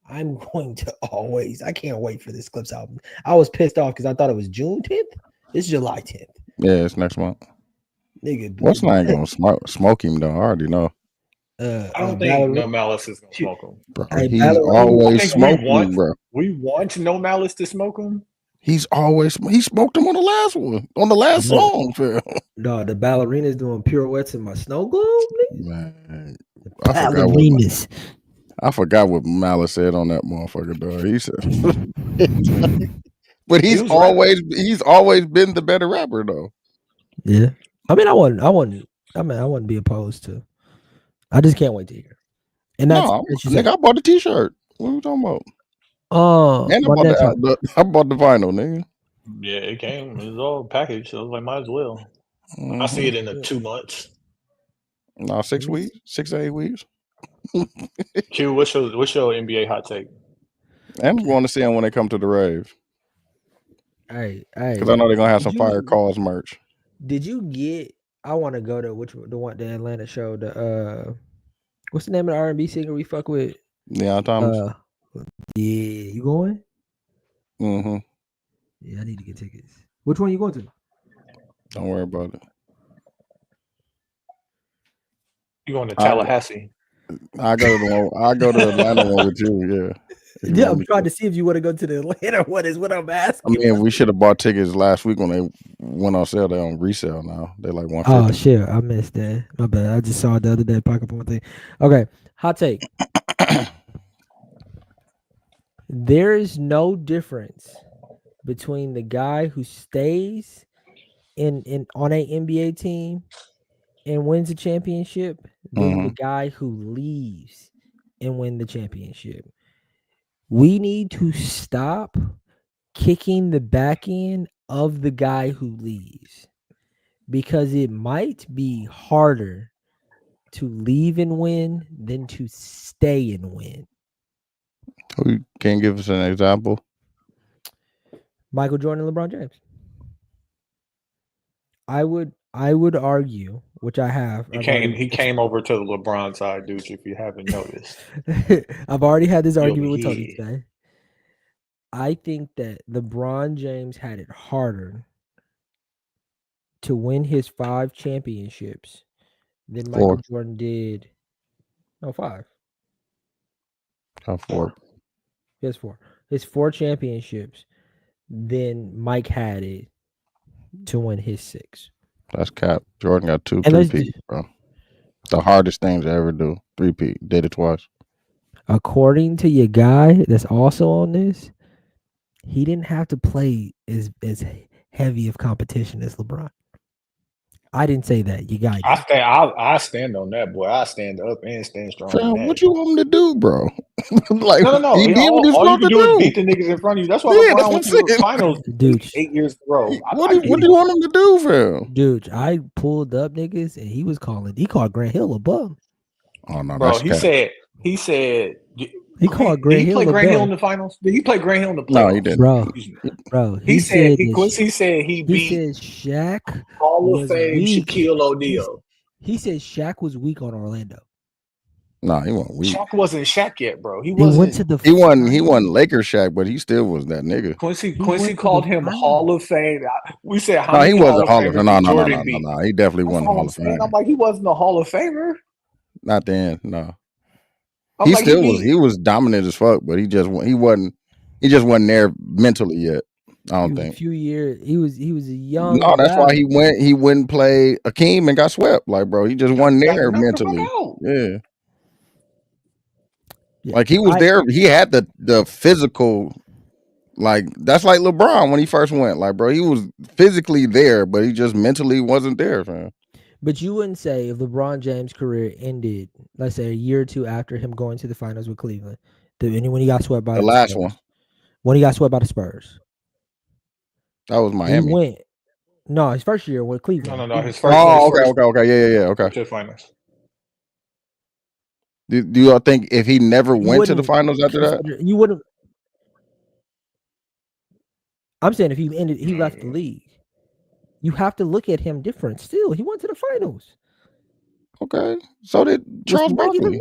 I'm going to always. I can't wait for this Clips album. I was pissed off because I thought it was June 10th. It's July 10th. Yeah, it's next month. Nigga, what's not gonna smoke him though? I already know. I don't think No Malice is gonna smoke him. Bro, he's always smoking, bro. We want No Malice to smoke him. He smoked him on the last one, on the last song, fam. No, the ballerinas doing pirouettes in my snow globe, man. Ballerinas. I forgot what Malice said on that motherfucker, dog. He said, but he's always been the better rapper, though. Yeah, I wouldn't be opposed to. I just can't wait to hear. And that's nigga, I bought the T-shirt. What are you talking about? And I bought the vinyl, nigga. Yeah, it came. It was all packaged, so I was like, might as well. I see it in 2 months. No, 6 weeks, 6 to 8 weeks. Q, what's your NBA hot take? And I'm going to see them when they come to the rave. Hey, because I know they're gonna have some Fire Calls merch. Did you get? I want to go to the Atlanta show. The what's the name of the R&B singer we fuck with? Leon Thomas. Yeah, you going? Mm-hmm. Yeah, I need to get tickets. Which one are you going to? Don't worry about it. You going to Tallahassee? I go to Atlanta one with you. Yeah. Yeah, I'm trying to see if you want to go to the Atlanta one. Is what I'm asking. I mean, we should have bought tickets last week when they went on sale. They're on resale now. They're like $150. Oh shit, I missed that. My bad. I just saw it the other day. Pocket one thing. Okay, hot take. There is no difference between the guy who stays in on a NBA team and wins a championship than the guy who leaves and win the championship. We need to stop kicking the back end of the guy who leaves, because it might be harder to leave and win than to stay and win. Who can give us an example? Michael Jordan and LeBron James. I would argue, which I have. He came over to the LeBron side, dude, if you haven't noticed. I've already had this argument with Tony today. I think that LeBron James had it harder to win his 5 championships than Michael Jordan did. No, 5. 4. He has 4. His 4 championships than Mike had it to win his 6. That's cap. Jordan got 2 3-peats, bro. The hardest thing to ever do. 3-peat. Did it twice. According to your guy that's also on this, he didn't have to play as heavy of competition as LeBron. I didn't say that. You got. I stand on that, boy. I stand up and stand strong. Fam, what you want him to do, bro? Like, no. He did what he's supposed to do. Beat the niggas in front of you. That's why LeBron went to the finals, dude. 8 years in a row. What do you want him to do, fam? Dude, I pulled up niggas and he called Grant Hill a bum. Oh no, bro. He said. He called Grant Hill. Did he play Grant Hill in the finals? Did he play Grant Hill in the playoffs? No, he didn't. Bro. He said he beat. He said Shaq Hall of Fame Shaquille O'Neal. He said Shaq was weak on Orlando. No, he wasn't weak. Shaq wasn't Shaq yet, bro. He wasn't Lakers Shaq, but he still was that nigga. Quincy called him Hall of Fame. We said how he wasn't Hall of Fame. No. He definitely wasn't Hall of Fame. I'm like, he wasn't a Hall of Famer. Not then, no. He still was. He was dominant as fuck, but he just wasn't there mentally yet. I don't think. A few years. He was a young. No, that's why he wouldn't play Akeem and got swept. Like, bro, he just wasn't there mentally. Yeah. Like he was there. He had the physical. Like that's like LeBron when he first went. Like, bro, he was physically there, but he just mentally wasn't there, fam. But you wouldn't say if LeBron James' career ended, let's say a year or two after him going to the finals with Cleveland, when he got swept by The the last Spurs. one. When he got swept by the Spurs. That was He Miami. went. No, his first year with Cleveland. No. His first. Okay. Yeah. Okay. To the finals. Do y'all think if he never went to the finals after that? You wouldn't. I'm saying if he left the league. You have to look at him different. Still, he went to the finals. Okay. So did Charles Barkley.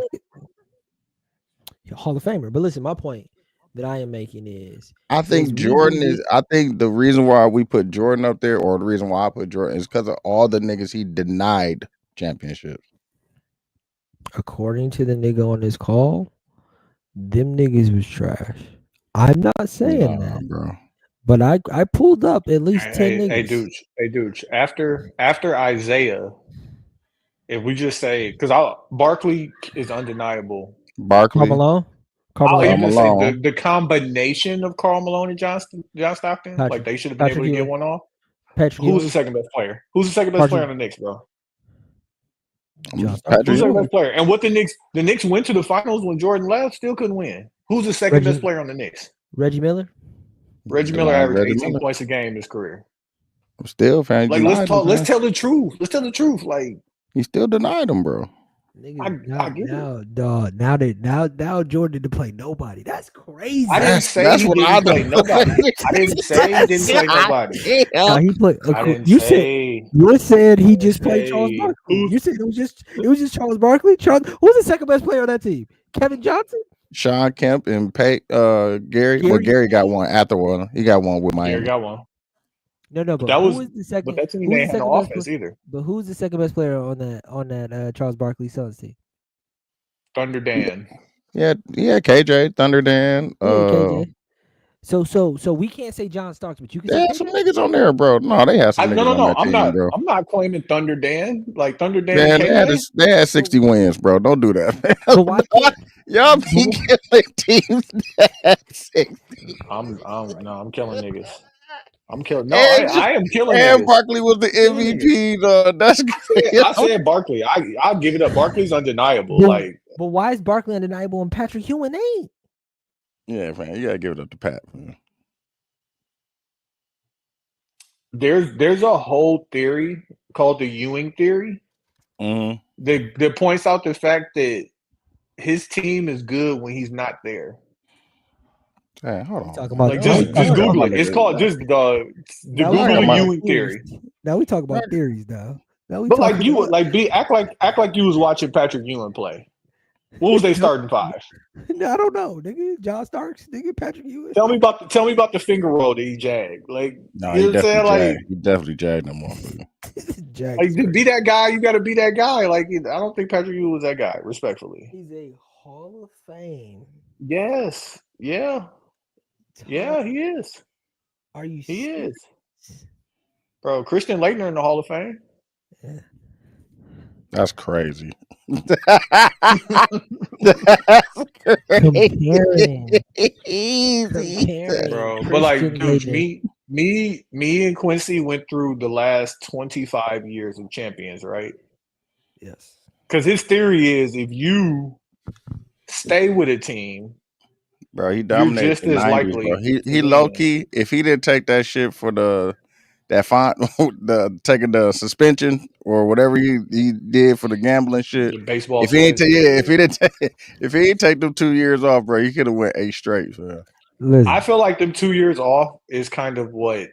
Hall of Famer. But listen, my point that I am making is I think Jordan is. I think the reason why we put Jordan up there, or the reason why I put Jordan, is because of all the niggas he denied championships. According to the nigga on this call, them niggas was trash. I'm not saying that, bro. But I pulled up at least 10 niggas. Hey, dude. After Isaiah, if we just say, because Barkley is undeniable. Barkley. Carl I'll even say the combination of Karl Malone and John Stockton, like they should have been able to get one off. Who's the second best player? Who's the second best player on the Knicks, bro? Who's the second best player? And what the Knicks went to the finals when Jordan left, still couldn't win. Who's the second best player on the Knicks? Reggie Miller. Reggie Miller averaged 18 points a game in his career. Still, fan. Like let's tell the truth. Let's tell the truth. Like he still denied him, bro. Now Jordan didn't play nobody. That's crazy. I didn't say he didn't play nobody. I didn't say he didn't play nobody. No, he played. You said he just played Charles Barkley. You said it was just Charles Barkley. Who's the second best player on that team? Kevin Johnson. Sean Kemp and Gary. Well, Gary got one after one. He got one with Miami. Gary got one. No, but who was the second? But that team ain't had no offense either. But who's the second best player on that Charles Barkley Suns team? Thunder Dan. Yeah, KJ, Thunder Dan. KJ. So we can't say John Starks, but you can. They had some niggas on there, bro. No, they had some. No. I'm not claiming Thunder Dan. Like Thunder Dan. They had 60 wins, bro. Don't do that. So why y'all be killing teams that 60? I'm killing niggas. I'm killing. No, I am killing. And Barkley was the MVP. Though. That's crazy. I said Barkley. I'll give it up. Barkley's undeniable. But why is Barkley undeniable and Patrick Ewing ain't? Yeah, man, you gotta give it up to Pat. Man. There's a whole theory called the Ewing theory. Mm-hmm. That points out the fact that his team is good when he's not there. Hey, hold on. Talking about just Google it. It's called just the Google Ewing theory. Now we talk about theories now. But act like you was watching Patrick Ewing play. What was they starting five? I don't know, nigga. John Starks, nigga. Patrick Ewing. Tell me about the finger roll that he jagged. Like, no, you know he definitely jagged them off. Like, to be that guy, you got to be that guy. Like, I don't think Patrick Ewing was that guy. Respectfully, he's a Hall of Fame. Yes. Yeah. Yeah, he is. Are you? He is. Bro, Christian Laettner in the Hall of Fame. Yeah. That's crazy. Comparing. Bro. But like, dude, me and Quincy went through the last 25 years of champions, right? Yes. Because his theory is if you stay with a team, bro, he dominated. You're just as 90s, likely. Bro. He low key. If he didn't take that shit for taking the suspension or whatever he did for the gambling shit. The baseball. If he didn't take them 2 years off, bro, he could have went 8 straight. So. I feel like them 2 years off is kind of what.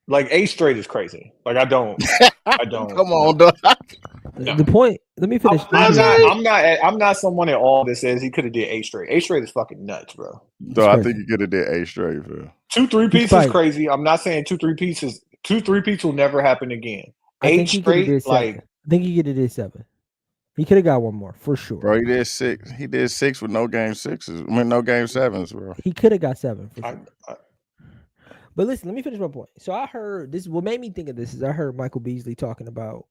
Like 8 straight is crazy. Like I don't. Come on, dog. No. The point. Let me finish. I'm not someone at all that says he could have did 8 straight. 8 straight is fucking nuts, bro. So I think he could have did 8 straight, bro. 2 3-peats is crazy. I'm not saying 2 3-peats is 2 3-peats will never happen again. 8 straight, like I think he could have did 7. He could have got one more for sure. Bro, he did 6. He did 6 with no game 6s. I mean, no game 7s, bro. He could have got 7 for sure. But listen, let me finish my point. So I heard this. What made me think of this is I heard Michael Beasley talking about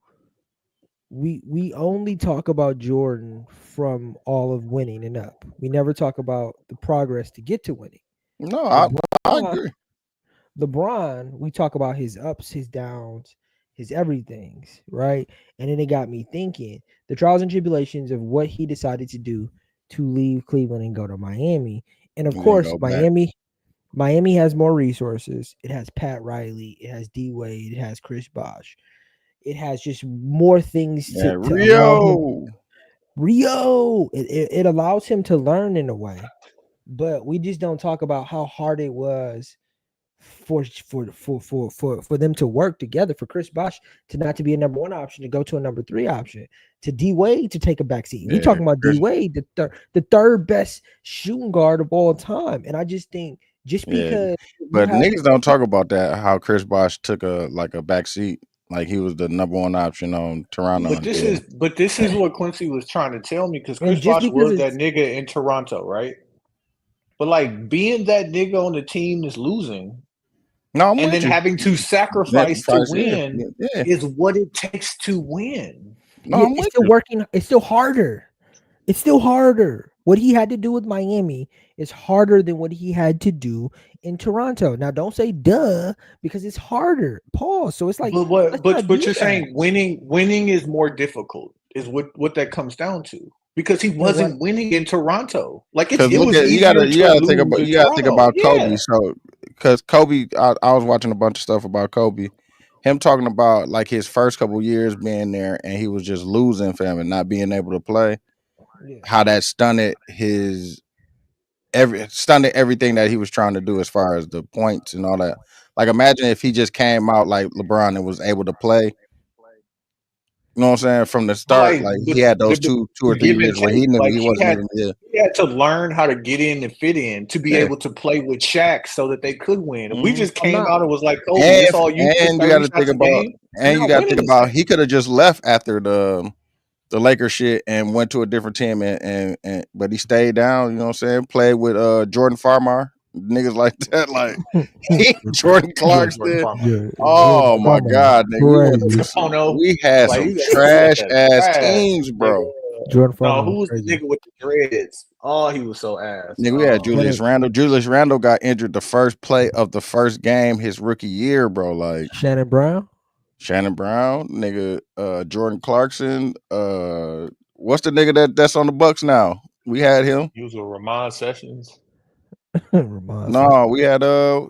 we only talk about Jordan from all of winning and up. We never talk about the progress to get to winning. No, I agree. LeBron, we talk about his ups, his downs, his everythings, right? And then it got me thinking the trials and tribulations of what he decided to do to leave Cleveland and go to Miami. And of And then course, go back. Miami has more resources. It has Pat Riley, it has D Wade, it has Chris Bosh. It has just more things Yeah, to allow him. Rio. It allows him to learn in a way, but we just don't talk about how hard it was for them to work together, for Chris Bosh to not to be a number one option, to go to a number three option, to D Wade to take a backseat. We talking about D Wade, the third best shooting guard of all time, and I just think just because. But niggas don't talk about that. How Chris Bosh took a back seat, like he was the number one option on Toronto. But this is what Quincy was trying to tell me, because Chris Bosh was that nigga in Toronto, right? But like being that nigga on the team that's losing, and then having to sacrifice to win is what it takes to win. No, it's still working. It's still harder. It's still harder. What he had to do with Miami is harder than what he had to do in Toronto. Now, don't say duh, because it's harder. Pause. So it's like, but you're saying winning is more difficult, is what that comes down to, because he wasn't winning in Toronto. Like it was you gotta think about Kobe. So because Kobe, I was watching a bunch of stuff about Kobe. Him talking about like his first couple years being there, and he was just losing for him and not being able to play. How that stunted everything that he was trying to do as far as the points and all that. Like imagine if he just came out like LeBron and was able to play. You know what I'm saying? From the start, like he had those two or 3 years where he had to learn how to get in and fit in to be able to play with Shaq so that they could win. If we just came out and was like, "Oh, that's all you." And you got to think about he could have just left after the Lakers shit and went to a different team and but he stayed down. You know what I'm saying? Played with Jordan Farmar. Niggas like that, like Jordan Clarkson. Oh my God, nigga. We had some trash ass teams, bro. Jordan Farmar. Who was the nigga with the dreads? Oh, he was so ass. Nigga, we had Julius Randle. Julius Randle got injured the first play of the first game his rookie year, bro. Like Shannon Brown, nigga, Jordan Clarkson. What's the nigga that's on the Bucks now? We had him. He was with Ramon Sessions. No, we had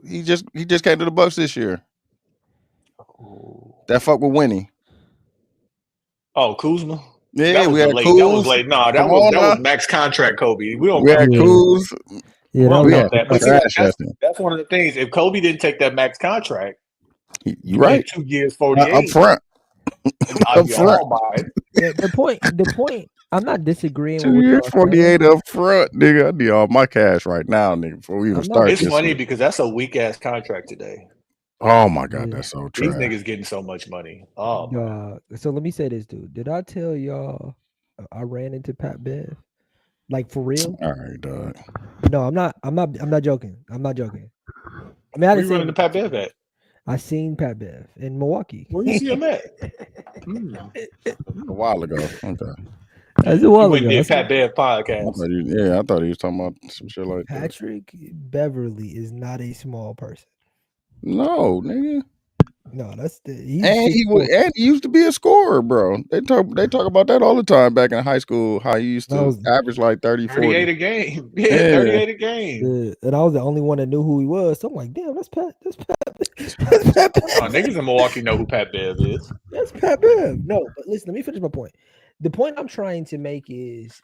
he just came to the Bucks this year. That fuck with Winnie. Oh, Kuzma. Yeah, we had Kuz. That was late. No, that was max contract Kobe. We had Kuz. That's one of the things. If Kobe didn't take that max contract, you right. 2 years, 48 up front. The point. I'm not disagreeing. 2 years, 48 up front, nigga. I need all my cash right now, nigga. Before we even start. It's funny because that's a weak ass contract today. Oh my God, that's so true. These niggas getting so much money. Oh, so let me say this, dude. Did I tell y'all I ran into Pat Bev? Like for real? All right, dog. No, I'm not joking. I'm not joking. I mean, where you running to Pat Bev at? I seen Pat Bev in Milwaukee. Where you see him at? A while ago. Okay. That's a while ago. Pat Bev podcast. I thought he was talking about some shit like Patrick Beverly is not a small person. No, nigga. No, that's he used to be a scorer, bro. They talk about that all the time back in high school. How he used to average like 30, 40. 38 a game. Yeah, 38 a game. And I was the only one that knew who he was. So I'm like, damn, that's Pat. That's Pat. Niggas in Milwaukee know who Pat Bev is. That's Pat Bev. No, but listen, let me finish my point. The point I'm trying to make is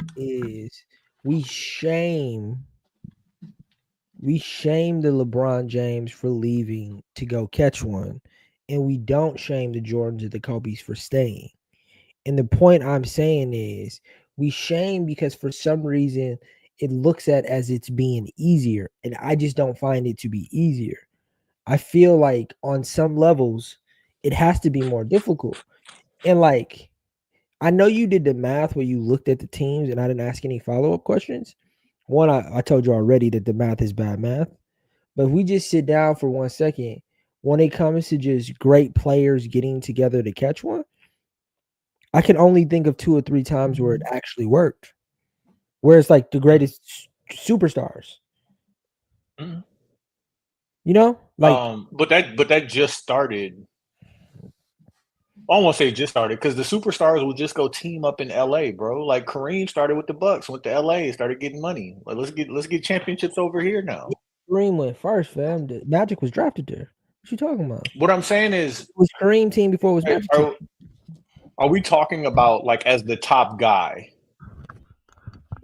we shame the LeBron James for leaving to go catch one, and we don't shame the Jordans or the Kobe's for staying. And the point I'm saying is we shame because for some reason it looks at as it's being easier, and I just don't find it to be easier. I feel like on some levels it has to be more difficult. And like, I know you did the math where you looked at the teams and I didn't ask any follow-up questions. One, I told you already that the math is bad math. But if we just sit down for 1 second, when it comes to just great players getting together to catch one, I can only think of 2 or 3 times where it actually worked. Where it's like the greatest superstars. Mm-hmm. You know? Like but that just started I won't say it just started because the superstars will just go team up in LA, bro. Like Kareem started with the Bucks, went to LA, started getting money. Like let's get championships over here now. Kareem went first, fam. The Magic was drafted there. What you talking about? What I'm saying is, It was Kareem team before it was Magic team. are we talking about like as the top guy?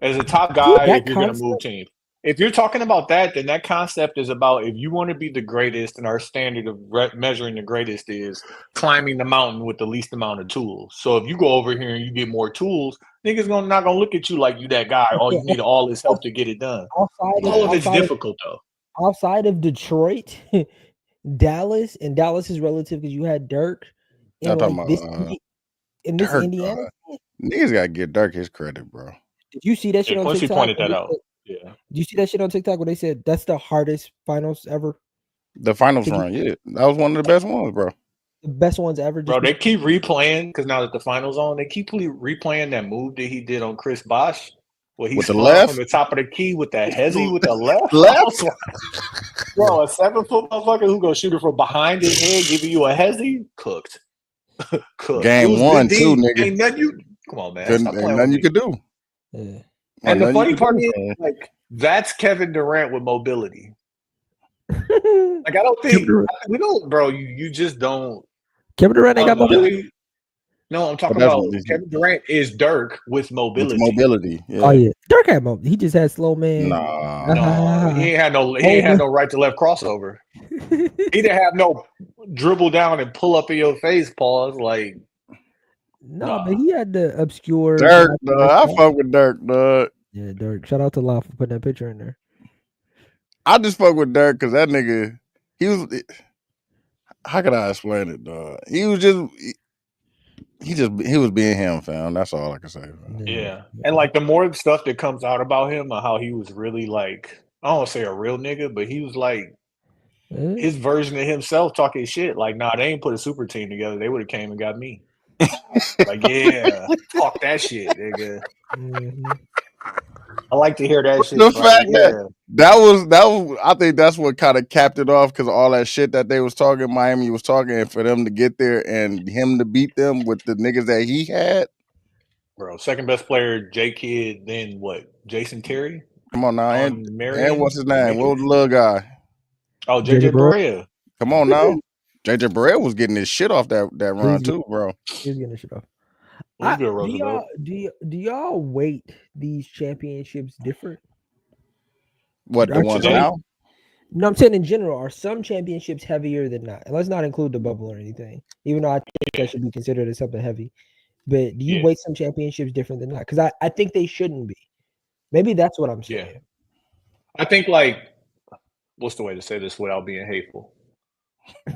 As a top guy, if you're going to move teams. If you're talking about that, then that concept is about if you want to be the greatest, and our standard of measuring the greatest is climbing the mountain with the least amount of tools. So if you go over here and you get more tools, niggas not gonna look at you like you that guy. All you need all his help to get it done. All of it's difficult though. Outside of Detroit, Dallas, and Dallas is relative because you had Dirk. And like this Dirk, Indiana, niggas gotta give Dirk his credit, bro. Did you see that shit on TikTok? Quincy pointed that out. Yeah. Did you see that shit on TikTok when they said that's the hardest finals ever? The finals run, yeah. That was one of the best ones, bro. The best ones ever. Bro, they keep replaying because now that the finals on, they keep replaying that move that he did on Chris Bosh. Well, he spun from the top of the key with that hezzy with the left. Bro, a 7-foot motherfucker who gonna shoot it from behind his head, giving you a hezzy, cooked. Cooked. Game 1, too, nigga. Ain't nothing come on, man. Ain't nothing you could do. Yeah. And the funny part is, like, that's Kevin Durant with mobility. Like, I don't think we don't, bro. You just don't. Kevin Durant ain't got mobility. No, I'm talking about Kevin Durant is Dirk with mobility. Yeah. Oh yeah, Dirk had mobility. He just had slow man. No, he ain't had no right to left crossover. He didn't have no dribble down and pull up in your face, pause. Like, no, but he had the obscure Dirk. I fuck with Dirk, dog. Yeah, Dirk. Shout out to Lyle for putting that picture in there. I just fuck with Dirk because that nigga, he was. How could I explain it, dog? He was just. He was being him, fam. That's all I can say. Man. Yeah. And like the more stuff that comes out about him, how he was really like, I don't want to say a real nigga, but he was like his version of himself talking shit. Like, nah, they ain't put a super team together. They would have came and got me. Like, yeah, talk that shit, nigga. Mm-hmm. I like to hear that shit. The fact that was, I think that's what kind of capped it off because all that shit that they was talking, Miami was talking, and for them to get there and him to beat them with the niggas that he had. Bro, second best player, J Kidd, then what? Jason Terry? Come on now. And what's his name? What was the little guy? Oh, JJ Barea. Come on now. JJ Barea was getting his shit off that run too, bro. He was getting his shit off. Do y'all weight these championships different? What, the ones now? No, I'm saying in general, are some championships heavier than not? And let's not include the bubble or anything, even though I think that should be considered as something heavy. But do you weight some championships different than not? Because I think they shouldn't be. Maybe that's what I'm saying. Yeah. I think, like, what's the way to say this without being hateful?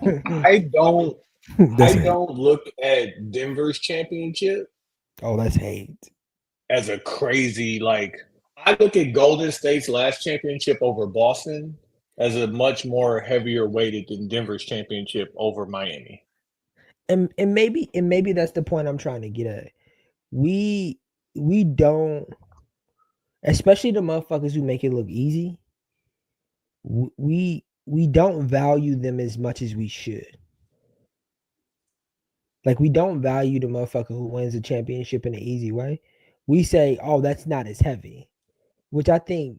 I don't look at Denver's championship. Oh, that's hate. As a crazy, like, I look at Golden State's last championship over Boston as a much more heavier weighted than Denver's championship over Miami. And maybe that's the point I'm trying to get at. We don't, especially the motherfuckers who make it look easy. We don't value them as much as we should. Like, we don't value the motherfucker who wins a championship in an easy way. We say, oh, that's not as heavy. Which I think,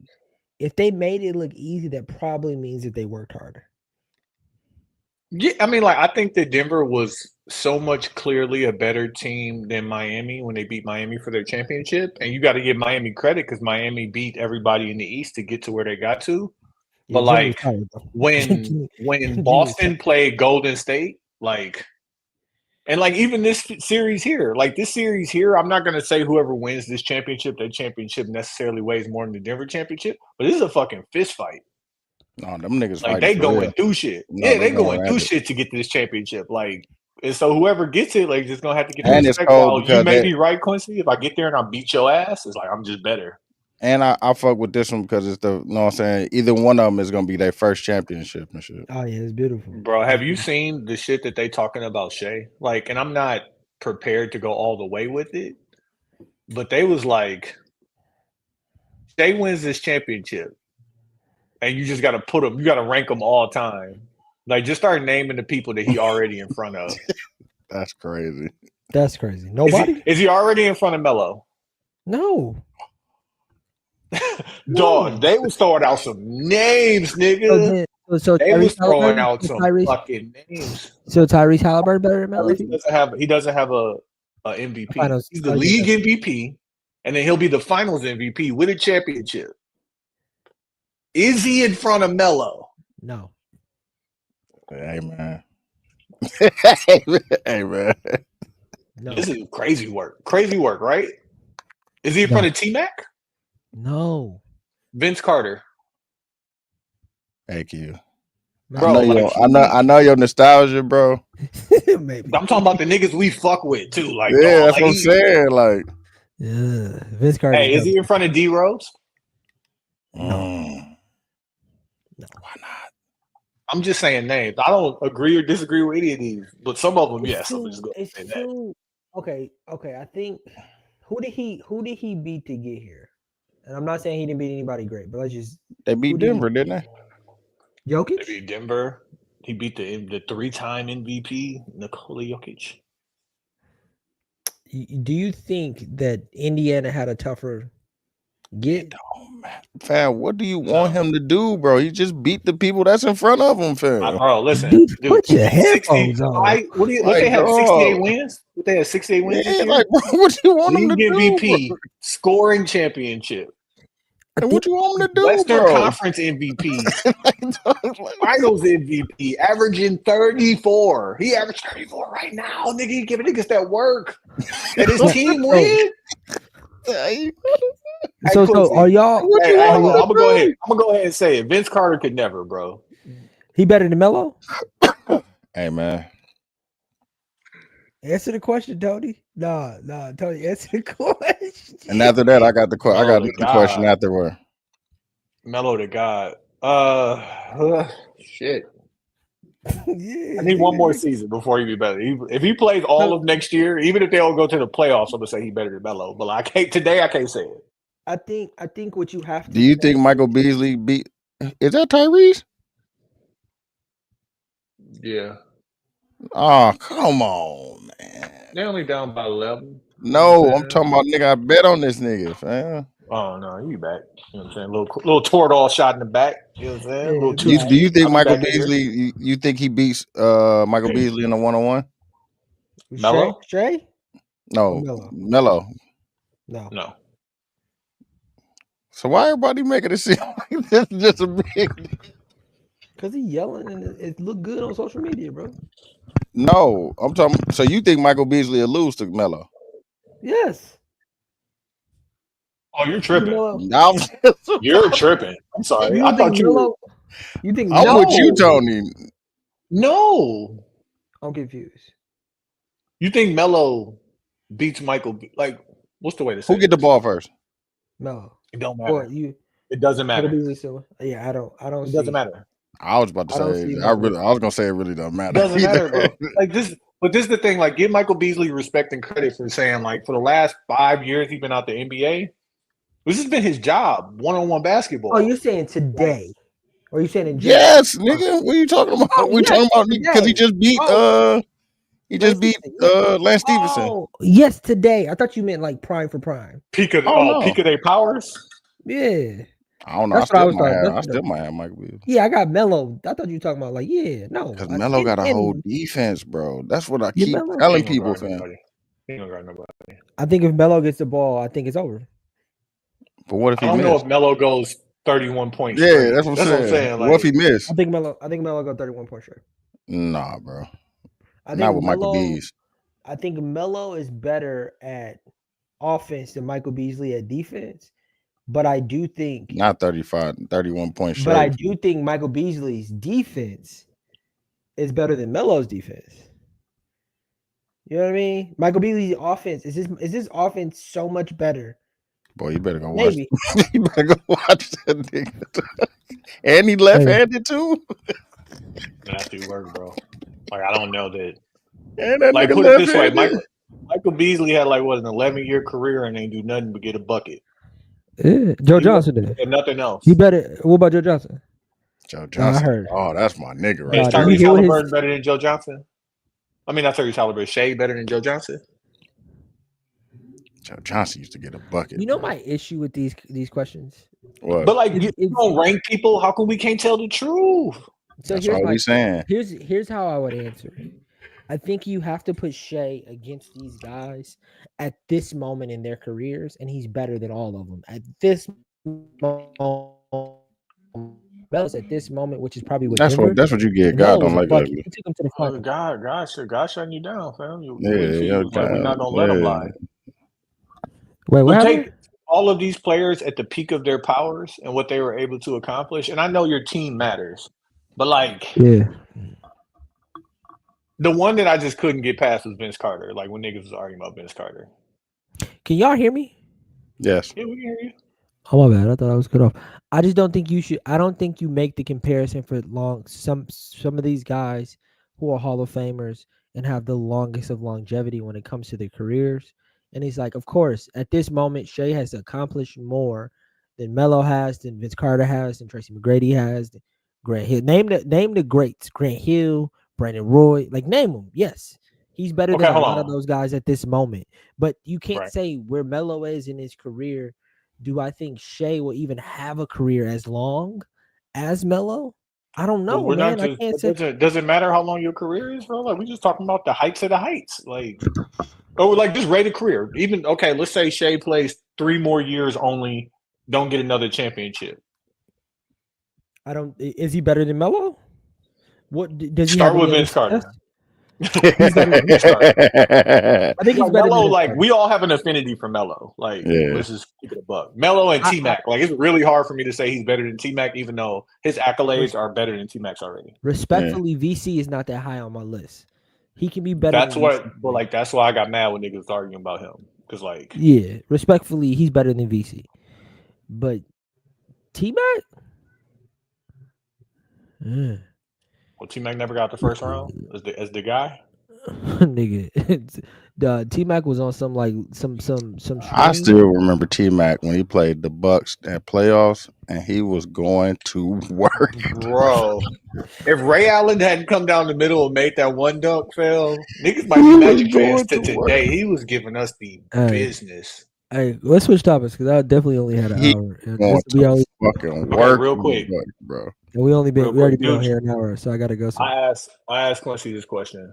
if they made it look easy, that probably means that they worked harder. Yeah, I mean, like, I think that Denver was so much clearly a better team than Miami when they beat Miami for their championship. And you got to give Miami credit because Miami beat everybody in the East to get to where they got to. But, like, when Boston played Golden State, like, and like even this series here, I'm not going to say whoever wins this championship, that championship necessarily weighs more than the Denver championship, but this is a fucking fist fight. No, them niggas like they going through shit. No, yeah, they going through shit to get to this championship. Like, and so whoever gets it, like, just gonna have to get the respect. You may be right, Quincy. If I get there and I beat your ass, it's like I'm just better. And I fuck with this one because it's the, you know what I'm saying? Either one of them is going to be their first championship and shit. Oh, yeah, it's beautiful. Bro, have you seen the shit that they talking about Shea? Like, and I'm not prepared to go all the way with it, but they was like, Shea wins this championship, and you just got to put them, you got to rank them all time. Like, just start naming the people that he already in front of. That's crazy. That's crazy. Nobody? Is he already in front of Melo? No. Dog, they was throwing out some names, nigga. So they was Tyrese throwing Halliburton? out some fucking names. So Tyrese Halliburton better than Melo? He doesn't have a MVP. Finals. He's the league MVP, and then he'll be the finals MVP with a championship. Is he in front of Melo? No. Hey man. Hey man. No. This is crazy work. Crazy work, right? Is he in front of T-Mac? No. Vince Carter. Thank you. Bro, I know your nostalgia, bro. Maybe. I'm talking about the niggas we fuck with too. Like, yeah, that's what I'm saying. Like, yeah, Vince Carter. Hey, is he in front of D Rose? No. No. Why not? I'm just saying names. I don't agree or disagree with any of these, but some of them, yes. I'm just gonna say that. Okay. I think who did he beat to get here? And I'm not saying he didn't beat anybody great, but they beat Denver, didn't they? Jokic? They beat Denver. He beat the 3-time MVP, Nikola Jokic. Do you think that Indiana had a tougher get? Oh man, fam, what do you want him to do, bro? He just beat the people that's in front of him, fam. Bro, listen, dude, put your headphones on. What they had 68 wins? What they had 68 wins? Yeah, like, bro, what do you want him to do? MVP, scoring championship. And what you want him to do, Western bro? Conference MVP, Finals MVP, averaging 34. He averaged 34 right now. Nigga, he giving niggas that work. And his team win. So are y'all? I'm gonna go ahead. I'm gonna go ahead and say it. Vince Carter could never, bro. He better than Melo? Hey man. Answer the question, Tony. Nah, Tony, answer the question. And after that, I got the question afterward. Melo the God. Shit. Yeah, I need one more season before he be better. If he plays all of next year, even if they don't go to the playoffs, I'm gonna say he better than Melo. But I can't say it. I think what you have to. Do you think Michael Beasley beat? Is that Tyrese? Yeah. Oh, come on, man. They're only down by 11. No, I'm talking about nigga. I bet on this nigga, fam. Oh no, you back. You know what I'm saying? Little Toradol shot in the back. You know what I'm saying? Do you think Michael Beasley? You think he beats Michael Beasley in a 1-on-1? Melo? Shay? No, Melo. No. So why everybody making it seem like this is just a big? Because he yelling and it look good on social media, bro. No, I'm talking. So you think Michael Beasley will lose to Melo? Yes. Oh, you're tripping. You're tripping. I'm sorry. I thought you were. You think I'm with you, Tony. No. I'm confused. You think Melo beats Michael? Like, what's the way to say? Who get the ball first? Melo. It don't matter. It doesn't matter. Yeah, I don't. It doesn't matter. I was about to say. I was gonna say it really doesn't matter. It doesn't matter, bro. Like this. But this is the thing. Like, give Michael Beasley respect and credit for saying, like, for the last 5 years he's been out the NBA. This has been his job, one-on-one basketball. Oh, you're saying today? Or are you saying in general? Yes, nigga. What are you talking about? Oh, talking about because he just beat Lance Stevenson. Oh, yes, today. I thought you meant like prime for prime. Peak of their powers. Yeah. I don't know. I still might have Michael Beasley. Yeah, I got Melo. I thought you were talking about like, no. Because Melo got a whole defense, bro. That's what I keep telling people, fam. He don't got nobody. I think if Melo gets the ball, I think it's over. But what if he I don't know if Melo goes 31 points. Yeah, that's what I'm saying. Like, what if he missed? I think Melo got 31 points straight. Nah, bro. Not with Michael Beasley. I think Melo is better at offense than Michael Beasley at defense. But I do think not 31 points straight. But I do think Michael Beasley's defense is better than Melo's defense. You know what I mean? Michael Beasley's offense is his offense so much better. Boy, you better go watch. You better go watch that nigga. And he left-handed too. That do work, bro. Like, I don't know that. And that like, put it this way, Michael Beasley had like an 11-year career and ain't do nothing but get a bucket. Yeah, Joe Johnson did. And nothing else. He better. What about Joe Johnson? Joe Johnson. I heard. Oh, that's my nigga, right? Is Tyrese Halliburton better than Joe Johnson? I mean, not Tyrese Halliburton. Shea better than Joe Johnson? Joe Johnson used to get a bucket. You know my issue with these questions? What? But like, you don't rank people. How come we can't tell the truth? So That's all we saying. Here's how I would answer it. I think you have to put Shea against these guys at this moment in their careers, and he's better than all of them at this moment. At this moment, which is probably what that's what you get. God don't like that. He took him to the final. God shutting you down, fam. Yeah, like we're not gonna let him lie. Wait, what take all of these players at the peak of their powers and what they were able to accomplish. And I know your team matters, but like, yeah, the one that I just couldn't get past was Vince Carter. Like when niggas was arguing about Vince Carter. Can y'all hear me? Yes. Yeah, we can hear you. Oh my bad. I thought I was cut off. I just don't think you should. I don't think you make the comparison for long. Some of these guys who are Hall of Famers and have the longest of longevity when it comes to their careers. And he's like, of course, at this moment, Shea has accomplished more than Melo has, than Vince Carter has, than Tracy McGrady has, than Grant Hill. Name the greats: Grant Hill, Brandon Roy. Like name them. Yes, he's better than a lot of those guys at this moment. But you can't say where Melo is in his career. Do I think Shea will even have a career as long as Melo? I don't know, man. I can't say. Does it matter how long your career is, bro? Like we just talking about the heights of the heights, like, or like just rate a career. Even okay, let's say Shea plays 3 more years only, don't get another championship. Is he better than Melo? What does he start with Vince Carter? I think he's better Melo. Like we all have an affinity for Melo. Like let's just keep it a buck. Melo and T-Mac. Like it's really hard for me to say he's better than T-Mac, even though his accolades are better than T-Mac's already. Respectfully, VC is not that high on my list. He can be better. That's what. But like that's why I got mad when niggas arguing about him because like respectfully, he's better than VC. But T-Mac. Well, T-Mac never got the first round as the guy. Nigga, T-Mac was on some. I still remember T-Mac when he played the Bucks at playoffs, and he was going to work, bro. If Ray Allen hadn't come down the middle and made that one dunk, fell niggas might be Magic fans to today. He was giving us the business. Hey, let's switch topics because I definitely only had an hour. Fucking work real quick, bro. And we already been on here an hour, so I gotta go. I asked Quincy this question.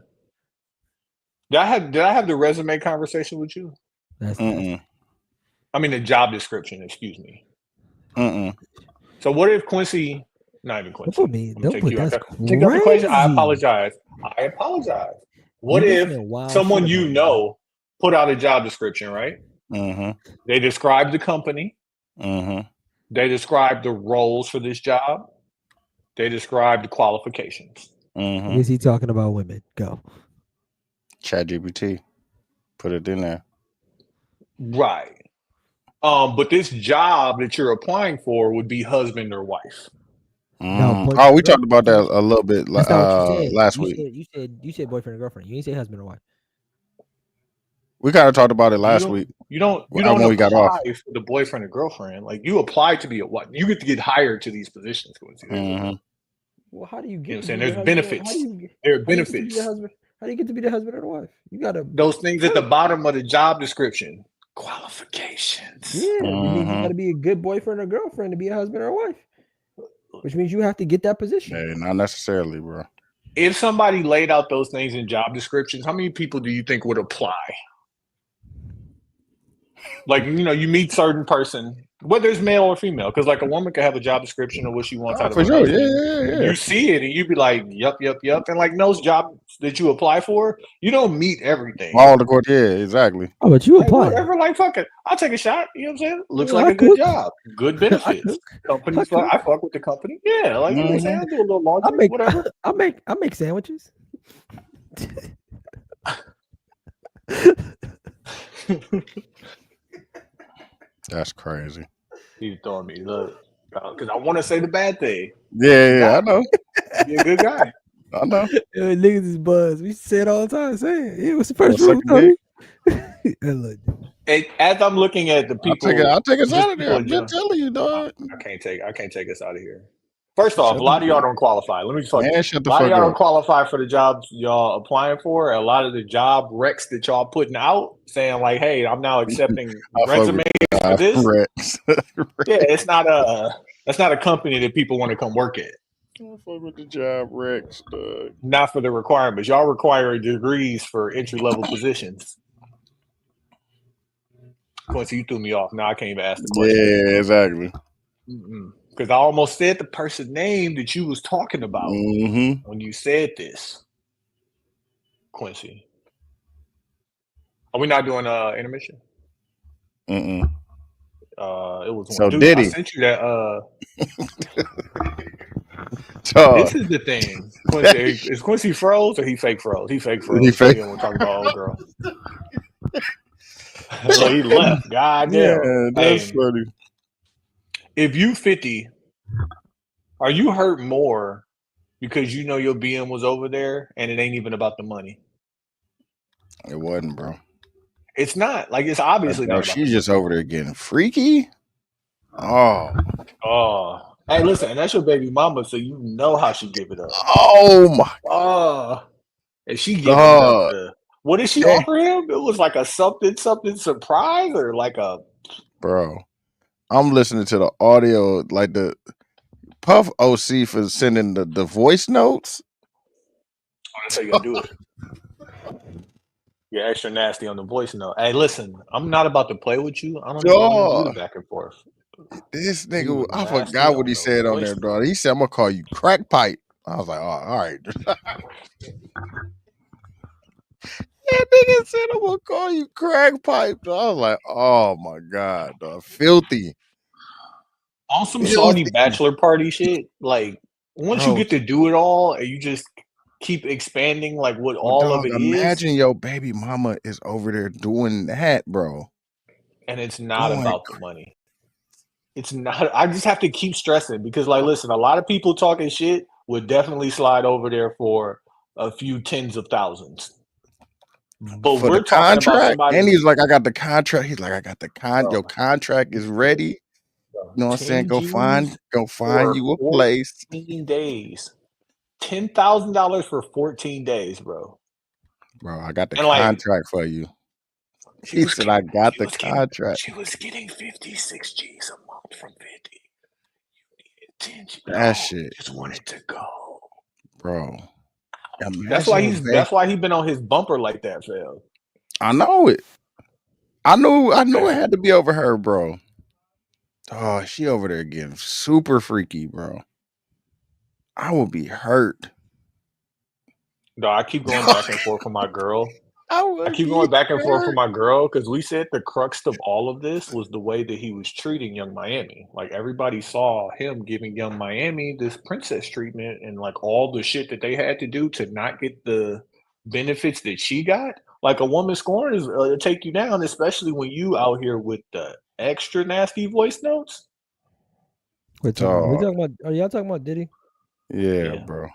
Did I have the resume conversation with you? I mean the job description. Excuse me. So what if Quincy? Not even Quincy. Don't put that's take up the question. I apologize. What if someone you know put out a job description, right? They describe the company. They describe the roles for this job. They describe the qualifications. Is he talking about women? Go. ChatGPT. Put it in there. Right. But this job that you're applying for would be husband or wife. No, we talked about that a little bit last week. You said boyfriend or girlfriend. You didn't say husband or wife. We kind of talked about it last week. You don't apply for the boyfriend or girlfriend. Like you apply to be a what? You get to get hired to these positions. Well, how do you get? You know what I'm saying? There's benefits. There are benefits. How do you get to be the husband or the wife? You gotta those things at the bottom of the job description. Qualifications. Yeah, you gotta be a good boyfriend or girlfriend to be a husband or a wife. Which means you have to get that position. Yeah, not necessarily, bro. If somebody laid out those things in job descriptions, how many people do you think would apply? Like, you meet certain person, whether it's male or female, because like a woman could have a job description of what she wants out of for sure. Yeah. You see it and you be like, yup. And like those jobs that you apply for, you don't meet everything. All the court, exactly. Oh, but you apply. Whatever, like fuck it. I'll take a shot. You know what I'm saying? Looks like a good job. Good benefits. Companies I fuck with the company. Yeah, like you know what I'm saying? I do a little laundry, whatever. I make sandwiches. That's crazy. He's throwing me look because I want to say the bad thing. Yeah, I know. You're a good guy. I know. Niggas is buzz. We say it all the time. Say it. It was the first rule. And as I'm looking at the people, I'll take us out of there. I'm just telling you, dog. I can't take us out of here. First off, a Shut lot of y'all the don't qualify. Let me just fuck man, you. shut A the lot of fuck y'all up. don't qualify for the jobs y'all applying for. A lot of the job recs that y'all putting out saying like, "Hey, I'm now accepting I fuck with resumes for this." Rex. Yeah, it's not a company that people want to come work at. I fuck with the job Rex, dog. Not for the requirements. Y'all require degrees for entry level positions. Quincy, you threw me off. Now I can't even ask the question. Yeah, exactly. Because I almost said the person's name that you was talking about when you said this. Quincy. Are we not doing intermission? Mm-mm. It was one. So Dude, Diddy. I sent you that. Dog. This is the thing. Quincy, is Quincy froze or he fake froze? He fake froze. He fake. He want to talk about old girl. Look, he left. God damn. Yeah, that's funny. If you 50, are you hurt more because you know your BM was over there and it ain't even about the money? It wasn't, bro. It's not. Like, it's obviously Bro, not about she's the just over there getting freaky. Oh. Oh. Hey, listen, and that's your baby mama, so you know how she give it up. Oh my. Oh. And she giving it up. What did she Hey. offer him? It was like a something surprise or like a. Bro, I'm listening to the audio, like the Puff OC for sending the voice notes. Oh, that's how you gotta do it. You're extra nasty on the voice note. Hey, listen, I'm not about to play with you. I don't even want to do the back and forth. This nigga, I forgot what he said on there, dog. He said, "I'm gonna call you crack pipe." I was like, "Oh, all right." That nigga said, "I'm gonna call you crack pipe." Dog. I was like, "Oh my god, dog. Filthy." On some Saudi bachelor party shit, like once you get to do it all and you just keep expanding like what all of it is. Imagine your baby mama is over there doing that, bro. And it's not about the money. It's not. I just have to keep stressing because, like, listen, a lot of people talking shit would definitely slide over there for a few tens of thousands. But for we're talking about somebody. And he's like, I got the contract. He's like, I got the your contract is ready. You know what I'm saying? Go find you a place. 14 days. $10,000 for 14 days, bro. Bro, I got the contract for you. He said, I got the contract. She was getting 56 G's a month from 50. You needed 10. That shit. Just wanted to go. Bro. That's why he's been on his bumper like that, Phil. I know it. I knew it had to be over her, bro. Oh, she over there getting super freaky, bro. I will be hurt. No, I keep going back and forth with my girl. I keep going back and forth with my girl because we said the crux of all of this was the way that he was treating Young Miami. Like everybody saw him giving Young Miami this princess treatment and like all the shit that they had to do to not get the benefits that she got. Like a woman scorn is take you down, especially when you out here with the extra nasty voice notes. Are y'all talking about Diddy? Yeah. Bro.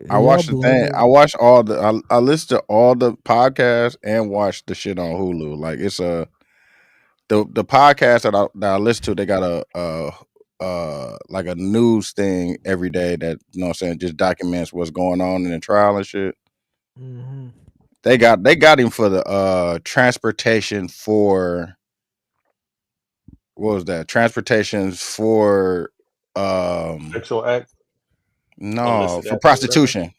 I watched the thing. I watched all the. I listened to all the podcasts and watched the shit on Hulu. Like it's the podcast that I listen to. They got a like a news thing every day that you know what I'm saying just documents what's going on in the trial and shit. Mm-hmm. They got him for the transportation for what was that? Transportation for sexual act. No, for prostitution.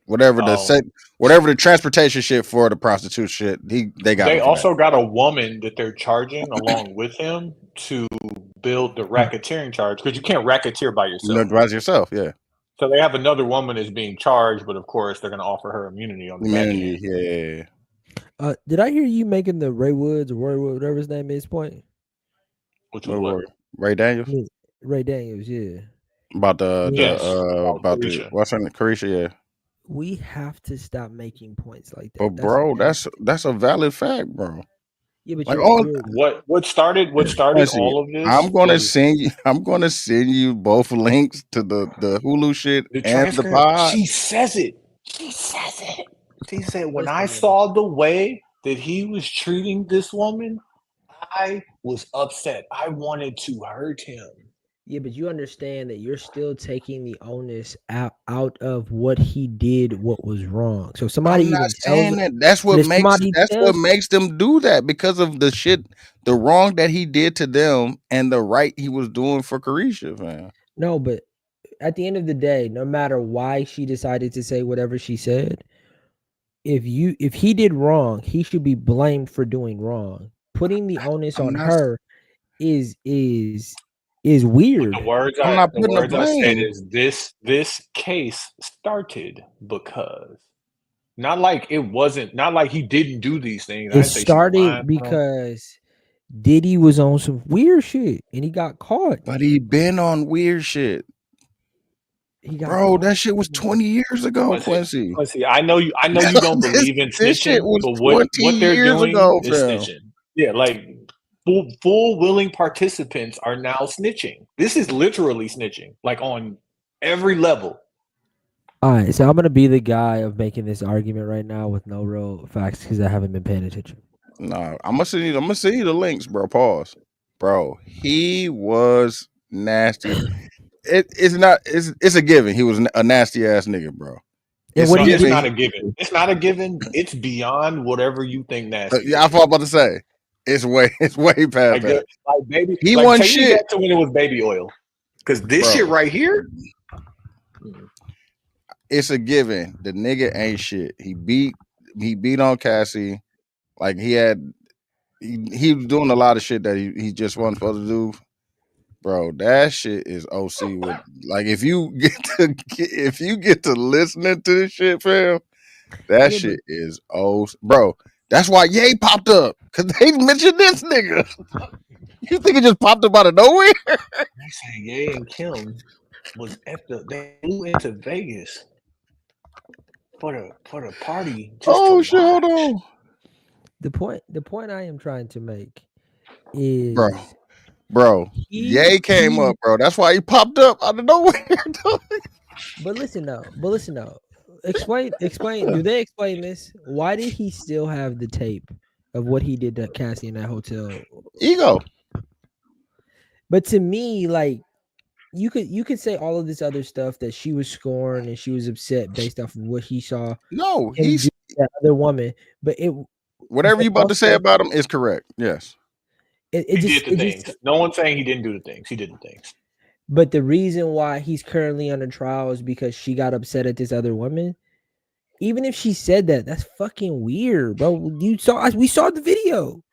Whatever the transportation shit for the prostitution shit, they got. They also got a woman that they're charging along with him to build the racketeering charge because you can't racketeer by yourself. By yourself, yeah. So they have another woman that's being charged, but of course they're going to offer her immunity on the back end. Yeah. Did I hear you making the Ray Woods or Roy Wood, whatever his name is, point? Which was what? Ray Daniels. Yeah, Ray Daniels, yeah. About what's her name? Carisha, yeah. We have to stop making points like that. But bro, that's a valid fact, bro. Yeah, but like what started all of this? I'm gonna send you both links to the Hulu shit and the pod. She says it. She said when I saw the way that he was treating this woman, I was upset. I wanted to hurt him. Yeah, but you understand that you're still taking the onus out of what he did, what was wrong. So somebody I'm not even saying tells, that. That's but what if somebody tells, makes them do that, because of the shit, the wrong that he did to them and the right he was doing for Carisha, man. no, but at the end of the day, no matter why she decided to say whatever she said, if he did wrong, he should be blamed for doing wrong. Putting the onus I'm on not. her is The weird. words I'm not the putting the words I said blame. is this case started because not like it wasn't not like he didn't do these things. I It didn't say she was lying. started because Diddy was on some weird shit and he got caught. But he been on weird shit, He got bro. caught. That shit was 20 years ago, Quincy. Quincy, I know you don't believe in This shit snitching, was but 20 what they're years doing ago, is fam. snitching. Yeah, like full willing participants are now snitching. This is literally snitching, like on every level. All right, so I'm gonna be the guy of making this argument right now with no real facts because I haven't been paying attention. No, I'm gonna send you the links, bro. Pause, bro. He was nasty. It's a given. He was a nasty ass nigga, bro. And what he It's did, not a given. It's not a given. It's beyond whatever you think nasty. Yeah, I thought about to say it's way past Like, that. like baby, He like won take me shit, back to when it was baby oil. Because this bro. shit right here, It's a given. The nigga ain't shit. He beat on Cassie. Like he was doing a lot of shit that he just wasn't supposed to do. Bro, that shit is OC with, like, if you get to listening to this shit, fam, that shit is bro. That's why Ye popped up, cause they mentioned this nigga. You think it just popped up out of nowhere? They say Ye and Kim was they flew into Vegas for the party. Oh shit, hold on. the point I am trying to make is, bro, Ye came up, bro. That's why he popped up out of nowhere. But listen though. Explain. Do they explain this? Why did he still have the tape of what he did to Cassie in that hotel? Ego. But to me, like, you could say all of this other stuff that she was scorned and she was upset based off of what he saw. No, he's that other woman. But whatever you about to say about him is correct. Yes. He did the things. No one's saying he didn't do the things. He did the things. But the reason why he's currently under trial is because she got upset at this other woman. Even if she said that, that's fucking weird, bro. We saw the video.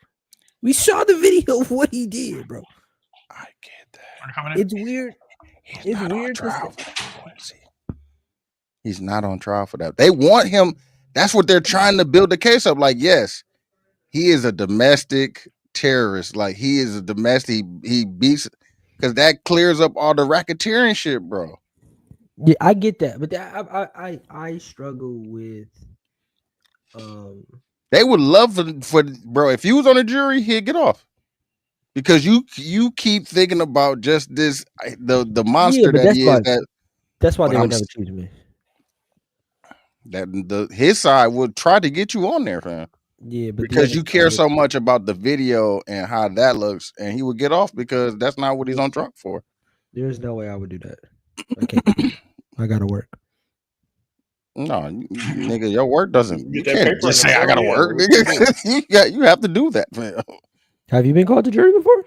We saw the video of what he did, bro. I get that. It's weird. It's weird. He's not on trial for that. They want him. That's what they're trying to build the case up. Like, yes, he is a domestic terrorist. Like, he is a domestic. He beats, because that clears up all the racketeering shit, bro. Yeah, I get that, but I struggle with. They would love for bro. If he was on a jury, he'd get off, because you keep thinking about just this the monster that he is. That's why they would never choose me. That his side would try to get you on there, fam. Yeah, but because you care so much about the video and how that looks, and he would get off because that's not what he's on trial for. There's no way I would do that. I can't. I gotta work. No, nigga, your work doesn't. You can't just say I gotta work, nigga. You have to do that, man. Have you been called to jury before?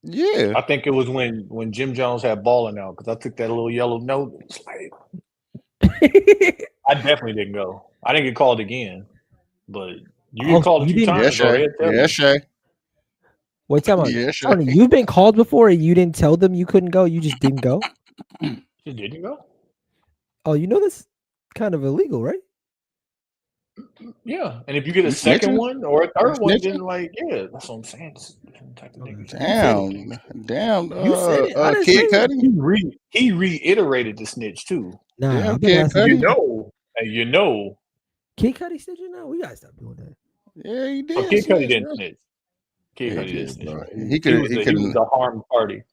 Yeah, I think it was when Jim Jones had balling out, because I took that little yellow note. Like, I definitely didn't go. I didn't get called again, but you get called a few times. Yeah, Shay. Wait, tell me. Tony, you've been called before and you didn't tell them you couldn't go. You just didn't go. You didn't go? Oh, you know that's kind of illegal, right? Yeah, and if you get a second one or a third one, then like, yeah, that's what I'm saying. Damn. You said it. Kid Cudi. He reiterated the snitch too. Nah, Kid Cudi. You know. Kid Cudi snitching now. We gotta stop doing that. Yeah, he did. Oh, Kid Cudi didn't snitch. Kid Cudi didn't snitch. He was the harmed party.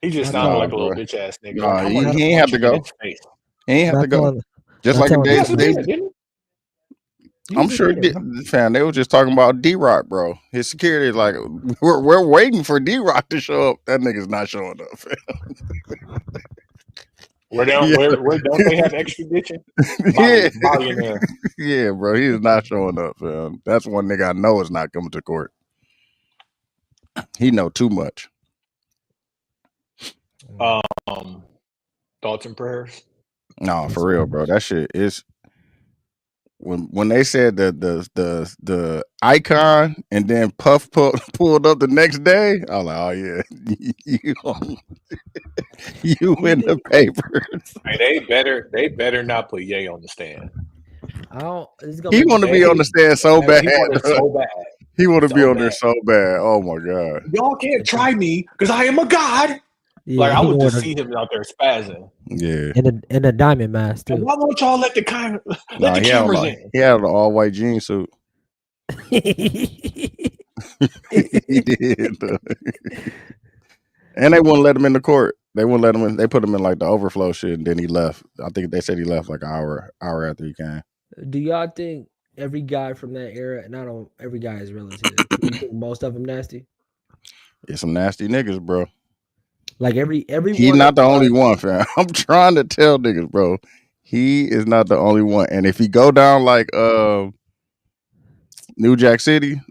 He just sounded like a little bitch ass nigga. No, he ain't have to go. He ain't have to go. Just like a Dave. I'm sure, fam. They were just talking about D-Rock, bro. His security is like, we're waiting for D-Rock to show up. That nigga's not showing up, fam. Where don't they have extradition? Millionaire. Yeah, bro. He is not showing up, fam. That's one nigga I know is not coming to court. He know too much. Thoughts and prayers? No, for real, bro. That shit is. When they said the icon and then Puff pulled up the next day, I was like, oh yeah, you in the papers. Hey, they better not put Ye on the stand. He want to be on the stand so bad. He want to be on there so bad. Oh my god! Y'all can't try me because I am a god. Yeah, like I would just see him out there spazzing. Yeah, in a diamond mask too. Why won't y'all let the cameras in? He had an all-white jean suit. He did. And they wouldn't let him in the court. They wouldn't let him in. They put him in like the overflow shit, and then he left. I think they said he left like an hour after he came. Do y'all think every guy from that era, not on every guy is relative? Do you think most of them nasty? It's some nasty niggas, bro. Like every he's not the only one, fam. I'm trying to tell niggas, bro. He is not the only one. And if he go down like New Jack City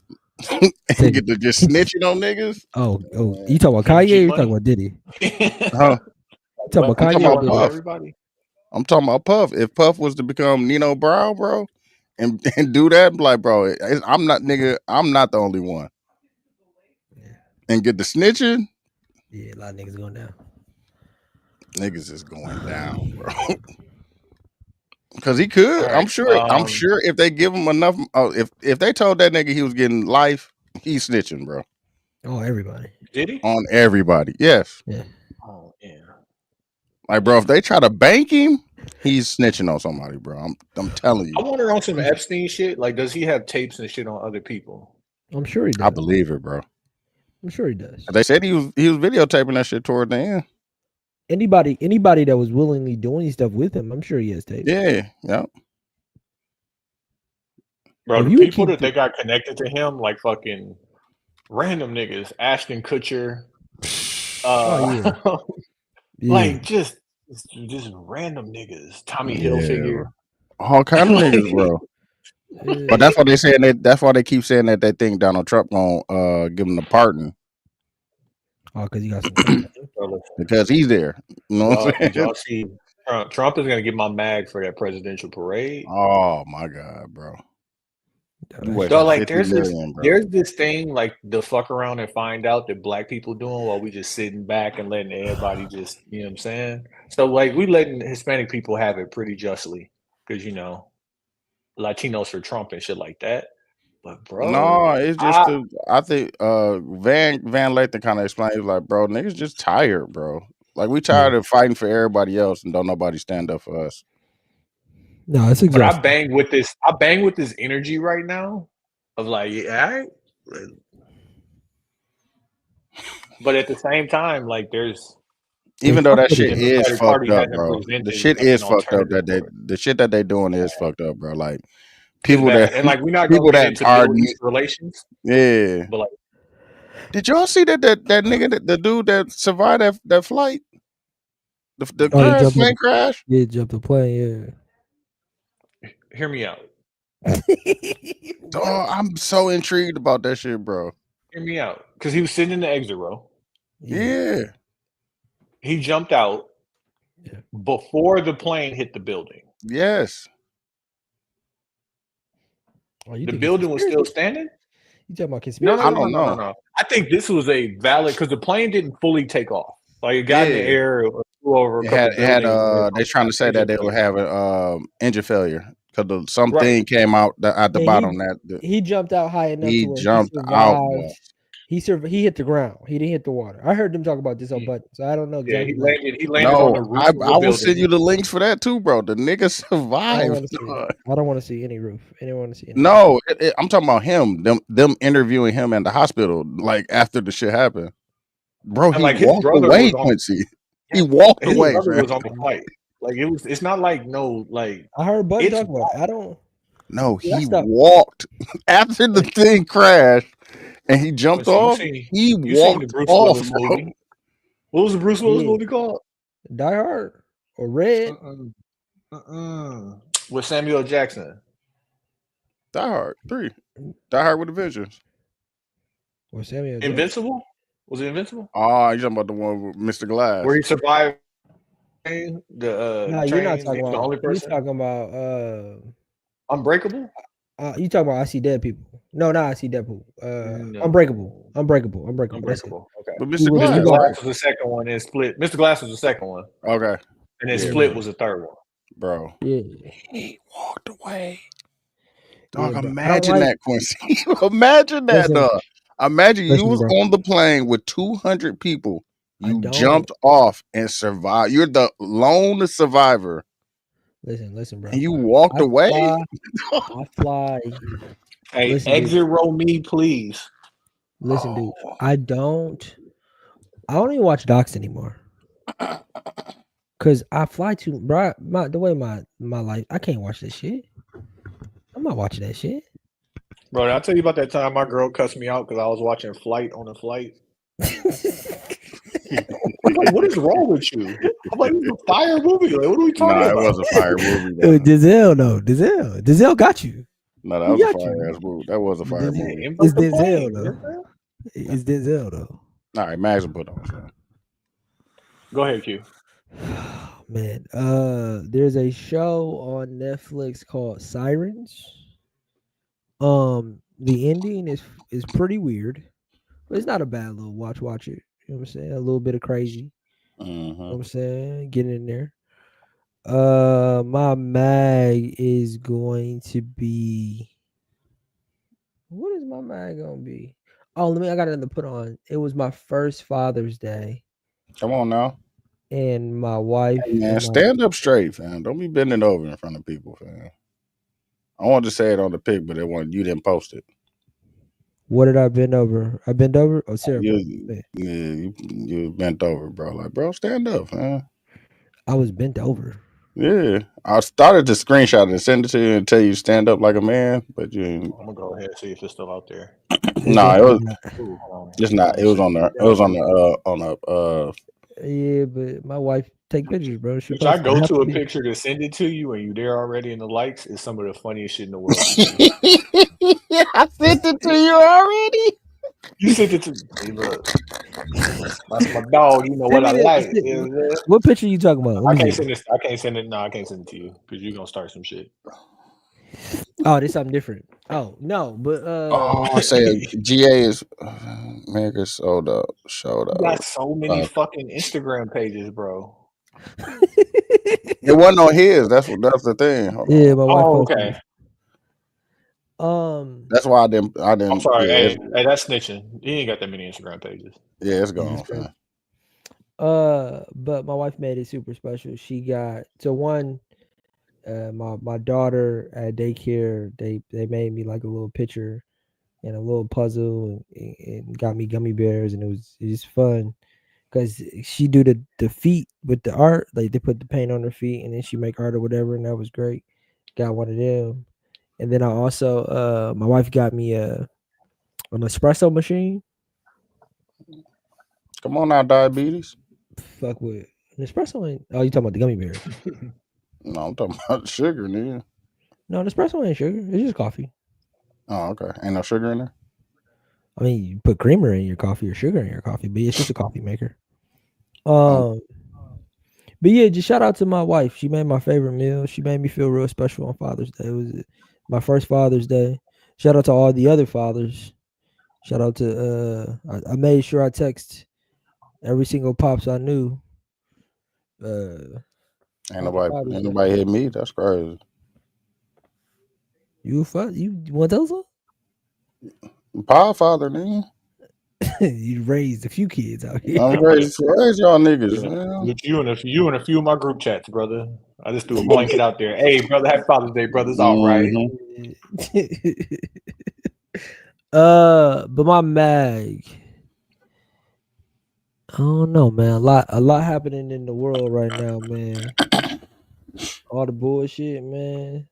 and get to just snitching on niggas. Oh, you talking about Kanye or you talking about Diddy? Huh? You talking about Kanye? I'm talking about Puff. If Puff was to become Nino Brown, bro, and do that, like, bro, I'm not the only one. Yeah. And get the snitching. Yeah, a lot of niggas going down. Niggas is going down, bro. Because he could. Right. I'm sure if they give him enough, if they told that nigga he was getting life, he's snitching, bro. Oh, everybody. Did he? On everybody. Yes. Yeah. Oh, yeah. Like, bro, if they try to bank him, he's snitching on somebody, bro. I'm telling you. I wonder on some Epstein shit. Like, does he have tapes and shit on other people? I'm sure he does. I believe it, bro. I'm sure he does. They said he was videotaping that shit toward the end. Anybody that was willingly doing stuff with him, I'm sure he has tapes. Yeah. Bro, the people that they got connected to him, like fucking random niggas, Ashton Kutcher, like just random niggas, Tommy Hilfiger, all kind of niggas, bro. But that's why they saying that. That's why they keep saying that they think Donald Trump gonna give him the pardon. Oh, because you got some because he's there. You know what I'm saying? Y'all see, Trump is gonna get my mag for that presidential parade. Oh my god, bro! So like, there's this thing like the fuck around and find out that black people doing while we just sitting back and letting everybody just, you know what I'm saying? So like, we letting Hispanic people have it pretty justly because Latinos for Trump and shit like that. But bro, no, it's just I think Van Lathan kind of explained. He was like, bro, niggas just tired, bro. Like, we tired of fighting for everybody else and don't nobody stand up for us. No, it's exactly. But I bang with this energy right now of like, yeah, all right. But at the same time, like, there's even though that shit is fucked up, bro. The shit is fucked up the shit that they doing is fucked up, bro. Like, people that and like, we're not people that are relations. Yeah. But like, did y'all see that nigga, the dude that survived that flight? The plane crash? Yeah, jumped the plane, yeah. Hear me out. Oh, I'm so intrigued about that shit, bro. Hear me out. Because he was sitting in the exit row. Yeah. He jumped out before the plane hit the building. Yes. The building was still standing? You talking about conspiracy? No. I think this was a valid, because the plane didn't fully take off. Like, it got in the air, it flew over a couple buildings. They're trying to say that they were having engine failure because something came out at the bottom. He jumped out high enough. He jumped out. He hit the ground. He didn't hit the water. I heard them talk about this on Button, so I don't know exactly. Yeah, he landed on the roof. I will send you the links for that too, bro. The nigga survived. I don't want to see any roof. Anyone want to see any No, I'm talking about him. Them interviewing him in the hospital, like, after the shit happened. Bro, he walked away, Quincy. He walked away. His brother was on the flight. Like, it's not like no, like, I heard Button talk about it. No, Yeah, he stop. walked after the thing crashed and he jumped off. He You seen the walked Bruce off, Willis bro. movie? What was the Bruce Willis Yeah. movie called? Die Hard or Red? With Samuel Jackson. Die Hard 3. Die Hard with a Vengeance. Or Samuel Jackson? Invincible? Was it Invincible? Oh, you're talking about the one with Mr. Glass. Where he survived the No, train? you're not talking He was about. the only You're person. talking about Unbreakable? you talking about I See Dead People. No, not I See Deadpool. No. Unbreakable. Unbreakable. That's it. Unbreakable. Okay. But He Mr. was- Mr. he Glass, was- Glass was the second one, and Split. Mr. Glass was the second one, okay, and then Yeah, Split bro. was the third one. bro. Yeah. He walked away. Yeah, Dog, bro. I don't imagine like- that, Quincy. Imagine that, Listen. dog. Imagine you Listen, was bro. on the plane with 200 people. I You don't. jumped off and survived. You're the lone survivor, Listen, bro. and you walked I away. I fly. Hey, Listen, dude. exit row me, please. Listen, dude. I don't even watch docs anymore. Cause I fly too, bro. The way my life, I can't watch that shit. I'm not watching that shit. Bro, did I tell you about that time my girl cussed me out because I was watching Flight on a flight? I'm like, what is wrong with you? I'm like, it's a fire movie. Like, what are we talking Nah, it about? was a fire movie. Bro. Denzel, though. Denzel got you. No, that Who was a got you? fire ass movie. That was a fire Denzel. movie. It's Denzel, though. It's Denzel, though. All right, Max will put on. Son. Go ahead, Q. Man, there's a show on Netflix called Sirens. The ending is pretty weird, but it's not a bad little watch it. You know what I'm saying? A little bit of crazy. You know what I'm saying? Getting in there. My mag is going to be. What is my mag gonna be? Oh, I got another put on. It was my first Father's Day, Come on now. and my wife. Hey, man, and stand up straight, fam. Don't be bending over in front of people, fam. I wanted to say it on the pic, but you didn't post it. What did I bend over? I bent over? Oh, Sarah. You bent over, bro. Like, bro, stand up, man. I was bent over. Yeah. I started to screenshot it and send it to you and tell you to stand up like a man, but you I'm gonna go ahead and see if it's still out there. Nah, it was Ooh, it's not. It was on the Yeah, but my wife take pictures, bro. She If I posted go it. to a picture to send it to you and you there already in the likes, it's some of the funniest shit in the world. I sent it to you already. You sent it to me. Hey, look. That's my dog. You know what I like. What picture you talking about? I can't send this. I can't send it. No, I can't send it to you because you're gonna start some shit. Oh, this something different. Oh no, but I say GA is America's showed up. You got so many fucking Instagram pages, bro. It wasn't on his. That's the thing. Hold yeah, on. my wife. Oh, posted okay. it. That's why I didn't. I'm sorry. Yeah, hey, that's snitching. You ain't got that many Instagram pages. yeah, it's gone. Fam. But my wife made it super special. She got my daughter at daycare, they made me like a little picture and a little puzzle and got me gummy bears, and it was fun because she do the feet with the art, like they put the paint on her feet and then she make art or whatever, and that was great. Got one of them. And then I also my wife got me an espresso machine. Come on now, diabetes. Fuck with an espresso ain't. Oh, you talking about the gummy bear? No, I'm talking about sugar, nigga. No, an espresso ain't sugar. It's just coffee. Oh, okay. Ain't no sugar in there. I mean, you put creamer in your coffee or sugar in your coffee, but it's just a coffee maker. But yeah, just shout out to my wife. She made my favorite meal. She made me feel real special on Father's Day. It was my first Father's Day. Shout out to all the other fathers. Shout out to I made sure I text every single pops I knew. Ain't nobody hit me. That's crazy. You want those? Power father, nigga. You raised a few kids out here. I'm raised y'all niggas, man. With you and a few of my group chats, brother. I just threw a blanket out there. Hey, brother, happy Father's Day, brothers. All right. But my mag, I don't know, man. A lot happening in the world right now, man. All the bullshit, man.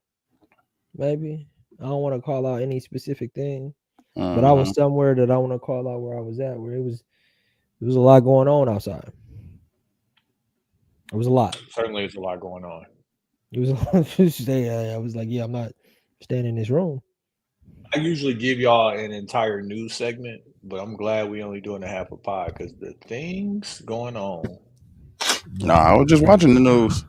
maybe. I don't want to call out any specific thing, but I was somewhere that I want to call out where I was at, where it was a lot going on outside. It was a lot. Certainly, there's a lot going on. It was a lot. I was like, yeah, I'm not staying in this room. I usually give y'all an entire news segment, but I'm glad we only doing a half a pod because the things going on. No, I was just watching the news.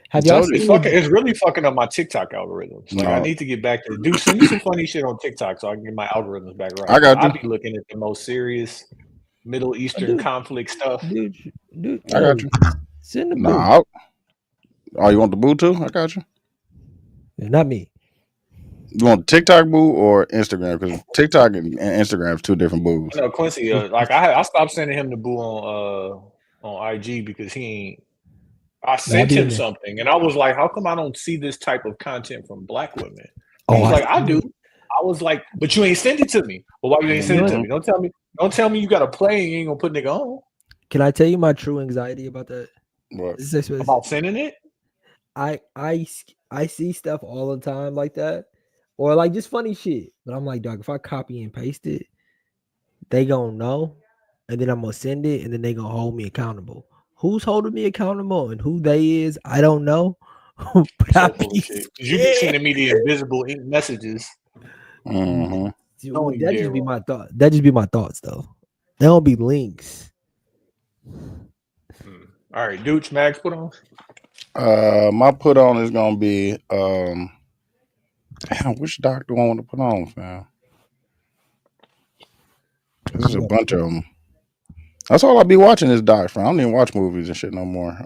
Have y'all seen it's really fucking up my TikTok algorithms. Like, I need to get back to do some funny shit on TikTok so I can get my algorithms back right. I got you. I'll be looking at the most serious Middle Eastern conflict stuff. Dude, I got you. Send the boot. Oh, you want the boot too? I got you. Yeah, not me. You want TikTok boot or Instagram? Because TikTok and Instagram is two different boots. No, Quincy. Like I stopped sending him the boo on IG because he ain't. I sent him something, and I was like, "How come I don't see this type of content from Black women?" He was like, "I do." I was like, "But you ain't sent it to me. Well, why you ain't send it to me? Don't tell me you got to play and you ain't gonna put nigga on." Can I tell you my true anxiety about that? What? About sending it? I see stuff all the time like that, or like just funny shit. But I'm like, dog, if I copy and paste it, they gonna know, and then I'm gonna send it, and then they gonna hold me accountable. Who's holding me accountable and who they is, I don't know. But you be sending me the invisible messages. That just be my thought. That just be my thoughts though. They don't be links. All right, Dooch, Max, put on. My put on is gonna be damn, which doc do I want to put on, fam? There's a bunch of them. That's all I be watching is docs, fam. I don't even watch movies and shit no more.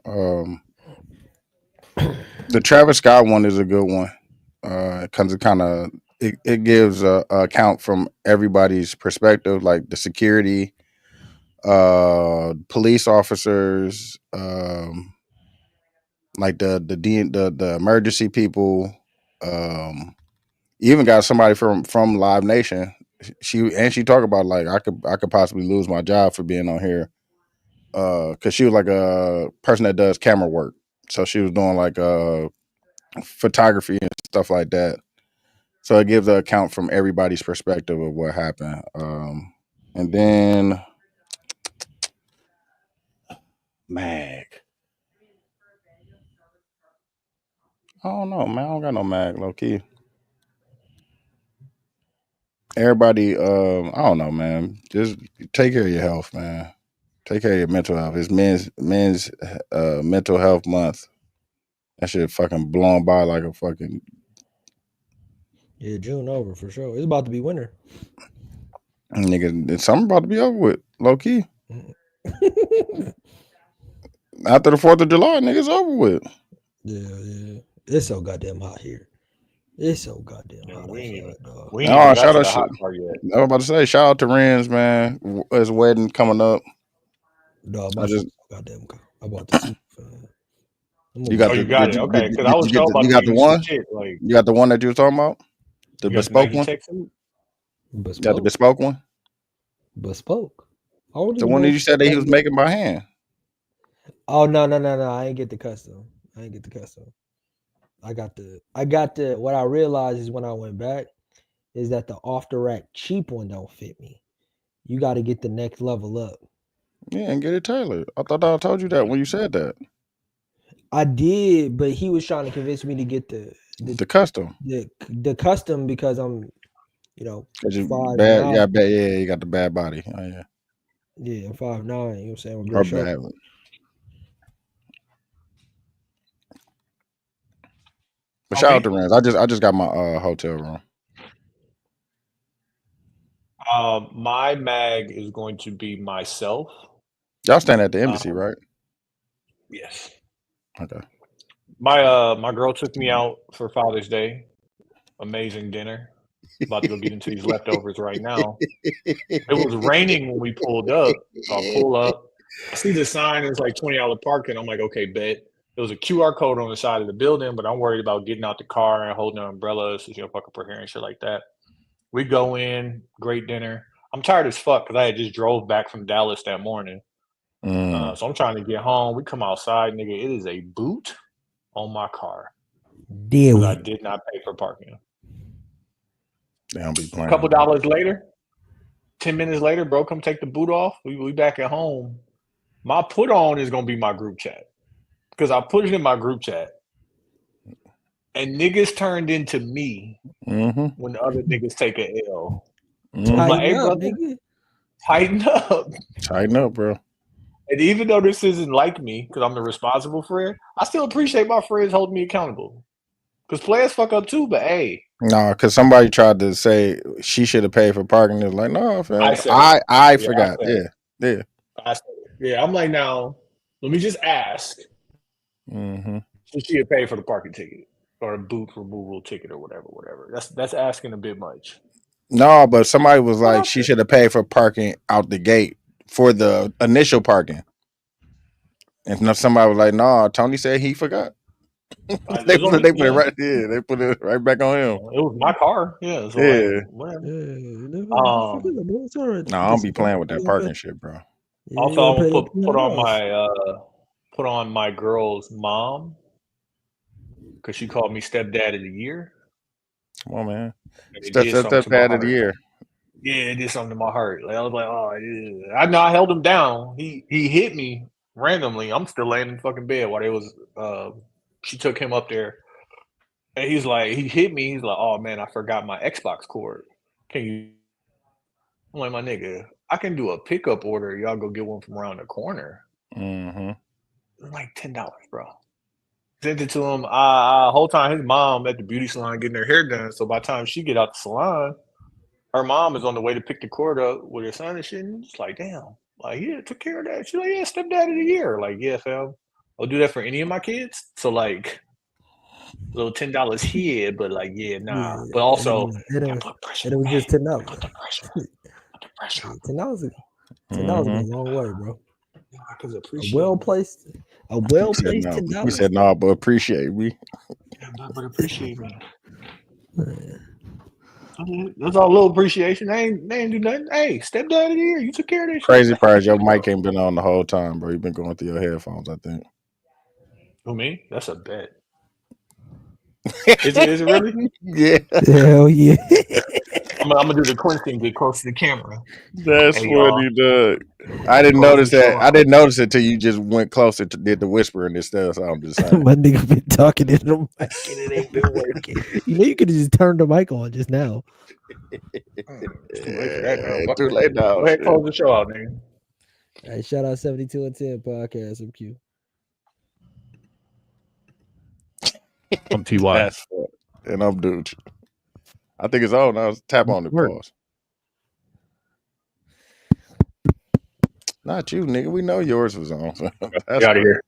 The Travis Scott one is a good one. Because it kind of it gives a account from everybody's perspective, like the security, police officers, like the emergency people. You even got somebody from Live Nation. She talked about like I could possibly lose my job for being on here, because she was like a person that does camera work. So she was doing like photography and stuff like that. So it gives an account from everybody's perspective of what happened. And then Mag. I don't know, man. I don't got no Mag, low key. Everybody, I don't know, man. Just take care of your health, man. Take care of your mental health. It's men's mental health month. That shit fucking blown by like a fucking. Yeah, June over for sure. It's about to be winter. Nigga, it's something about to be over with, low key. After the 4th of July, niggas over with. Yeah. It's so goddamn hot here. It's so goddamn hot. We ain't shout out to I was about to say, shout out to Renz, man. His wedding coming up. No, my shit so goddamn cold. I bought the suit. You got it. Okay, because I was talking about you got the one. You got the one that you was talking about. The bespoke one. Got the bespoke one. Bespoke. The one that you said that he was making by hand. Oh no! I ain't get the custom. I got the. What I realized is when I went back is that the off the rack cheap one don't fit me. You got to get the next level up. Yeah, and get it tailored. I thought I told you that when you said that. I did, but he was trying to convince me to get the custom. The custom because I'm, you know, you bad. Yeah, bad. Yeah, you got the bad body. Oh yeah. Yeah, I'm 5'9". You know what I'm saying? Or bad. But shout out to Renz. I just got my hotel room. My mag is going to be myself. Y'all staying at the embassy, right? Yes. Okay. My girl took me out for Father's Day. Amazing dinner. About to go get into these leftovers right now. It was raining when we pulled up. So I pull up. I see the sign. It's like $20 parking. I'm like, okay, bet. There was a QR code on the side of the building, but I'm worried about getting out the car and holding an umbrella so fuck up her hair and shit like that. We go in, great dinner. I'm tired as fuck because I had just drove back from Dallas that morning. So I'm trying to get home. We come outside, nigga. It is a boot on my car. Did I we? did not pay for parking. They don't be A playing. couple dollars later, 10 minutes later, bro, come take the boot off. We back at home. My put on is gonna be my group chat because I put it in my group chat, and niggas turned into me Mm-hmm. when the other niggas take a L. Mm-hmm. I'm like, Tighten hey, up, brother, nigga. tighten up. Tighten up, bro. And even though this isn't like me, because I'm the responsible friend, I still appreciate my friends holding me accountable. Because players fuck up too, but hey. No, because somebody tried to say she should have paid for parking. It's like, no, fam. I forgot. Yeah. Yeah, I'm like, now, let me just ask. Mm-hmm. Should she have paid for the parking ticket or a boot removal ticket or whatever? That's asking a bit much. No, but somebody was like, she should have paid for parking out the gate for the initial parking. And somebody was like, no, Tony said he forgot. They put it right there. They put it right back on him. It was my car. Yeah. So yeah. Like, no, I don't be playing with that parking shit, bro. Also, I'm gonna put on my girl's mom because she called me stepdad of the year. Come on, man. Stepdad of the year. Yeah, it did something to my heart. Like I was like, oh, I know I held him down. He hit me randomly. I'm still laying in the fucking bed while they was. She took him up there, and he's like, he hit me. He's like, oh man, I forgot my Xbox cord. Can you? I'm like, my nigga, I can do a pickup order. Y'all go get one from around the corner. Mm-hmm. It's like $10, bro. Sent it to him. Whole time his mom at the beauty salon getting her hair done. So by the time she get out the salon, her mom is on the way to pick the cord up with her son and shit. And it's like, damn, like, yeah, took care of that. She's like, yeah, stepdad of the year. Like, yeah, fam, I'll do that for any of my kids. So like, little $10 here, but like, yeah, nah. Yeah, but also, it was just $10. Put the pressure. $10. $10 goes a long way, bro. A well placed $10. We said, nah, but appreciate me. Yeah, but appreciate me. That's all a little appreciation. They ain't do nothing. Hey, stepdad of the year, you took care of that Crazy part, your mic ain't been on the whole time, bro. You've been going through your headphones, I think. Who, me? That's a bet. Is it really? Yeah. Hell yeah. I'm gonna do the Quincy and get close to the camera. That's funny, Doug. I didn't notice that. I didn't notice it till you just went closer to did the whispering and stuff. So I'm just saying. My nigga been talking in the mic and it ain't been working. You know, you could have just turned the mic on just now. Too late now. Go ahead, close the show out, nigga. Hey, shout out 72 and 10 podcast. I'm Q. I'm TY. And I'm Dude. I think it's on now. Tap on the pause. Not you, nigga. We know yours was on. Get out of here.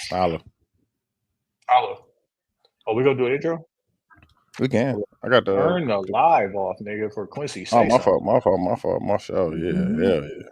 Holla. Oh, we gonna do an intro? We can. I got the turn the live off, nigga, for Quincy. My fault. My show. Yeah. Hell yeah.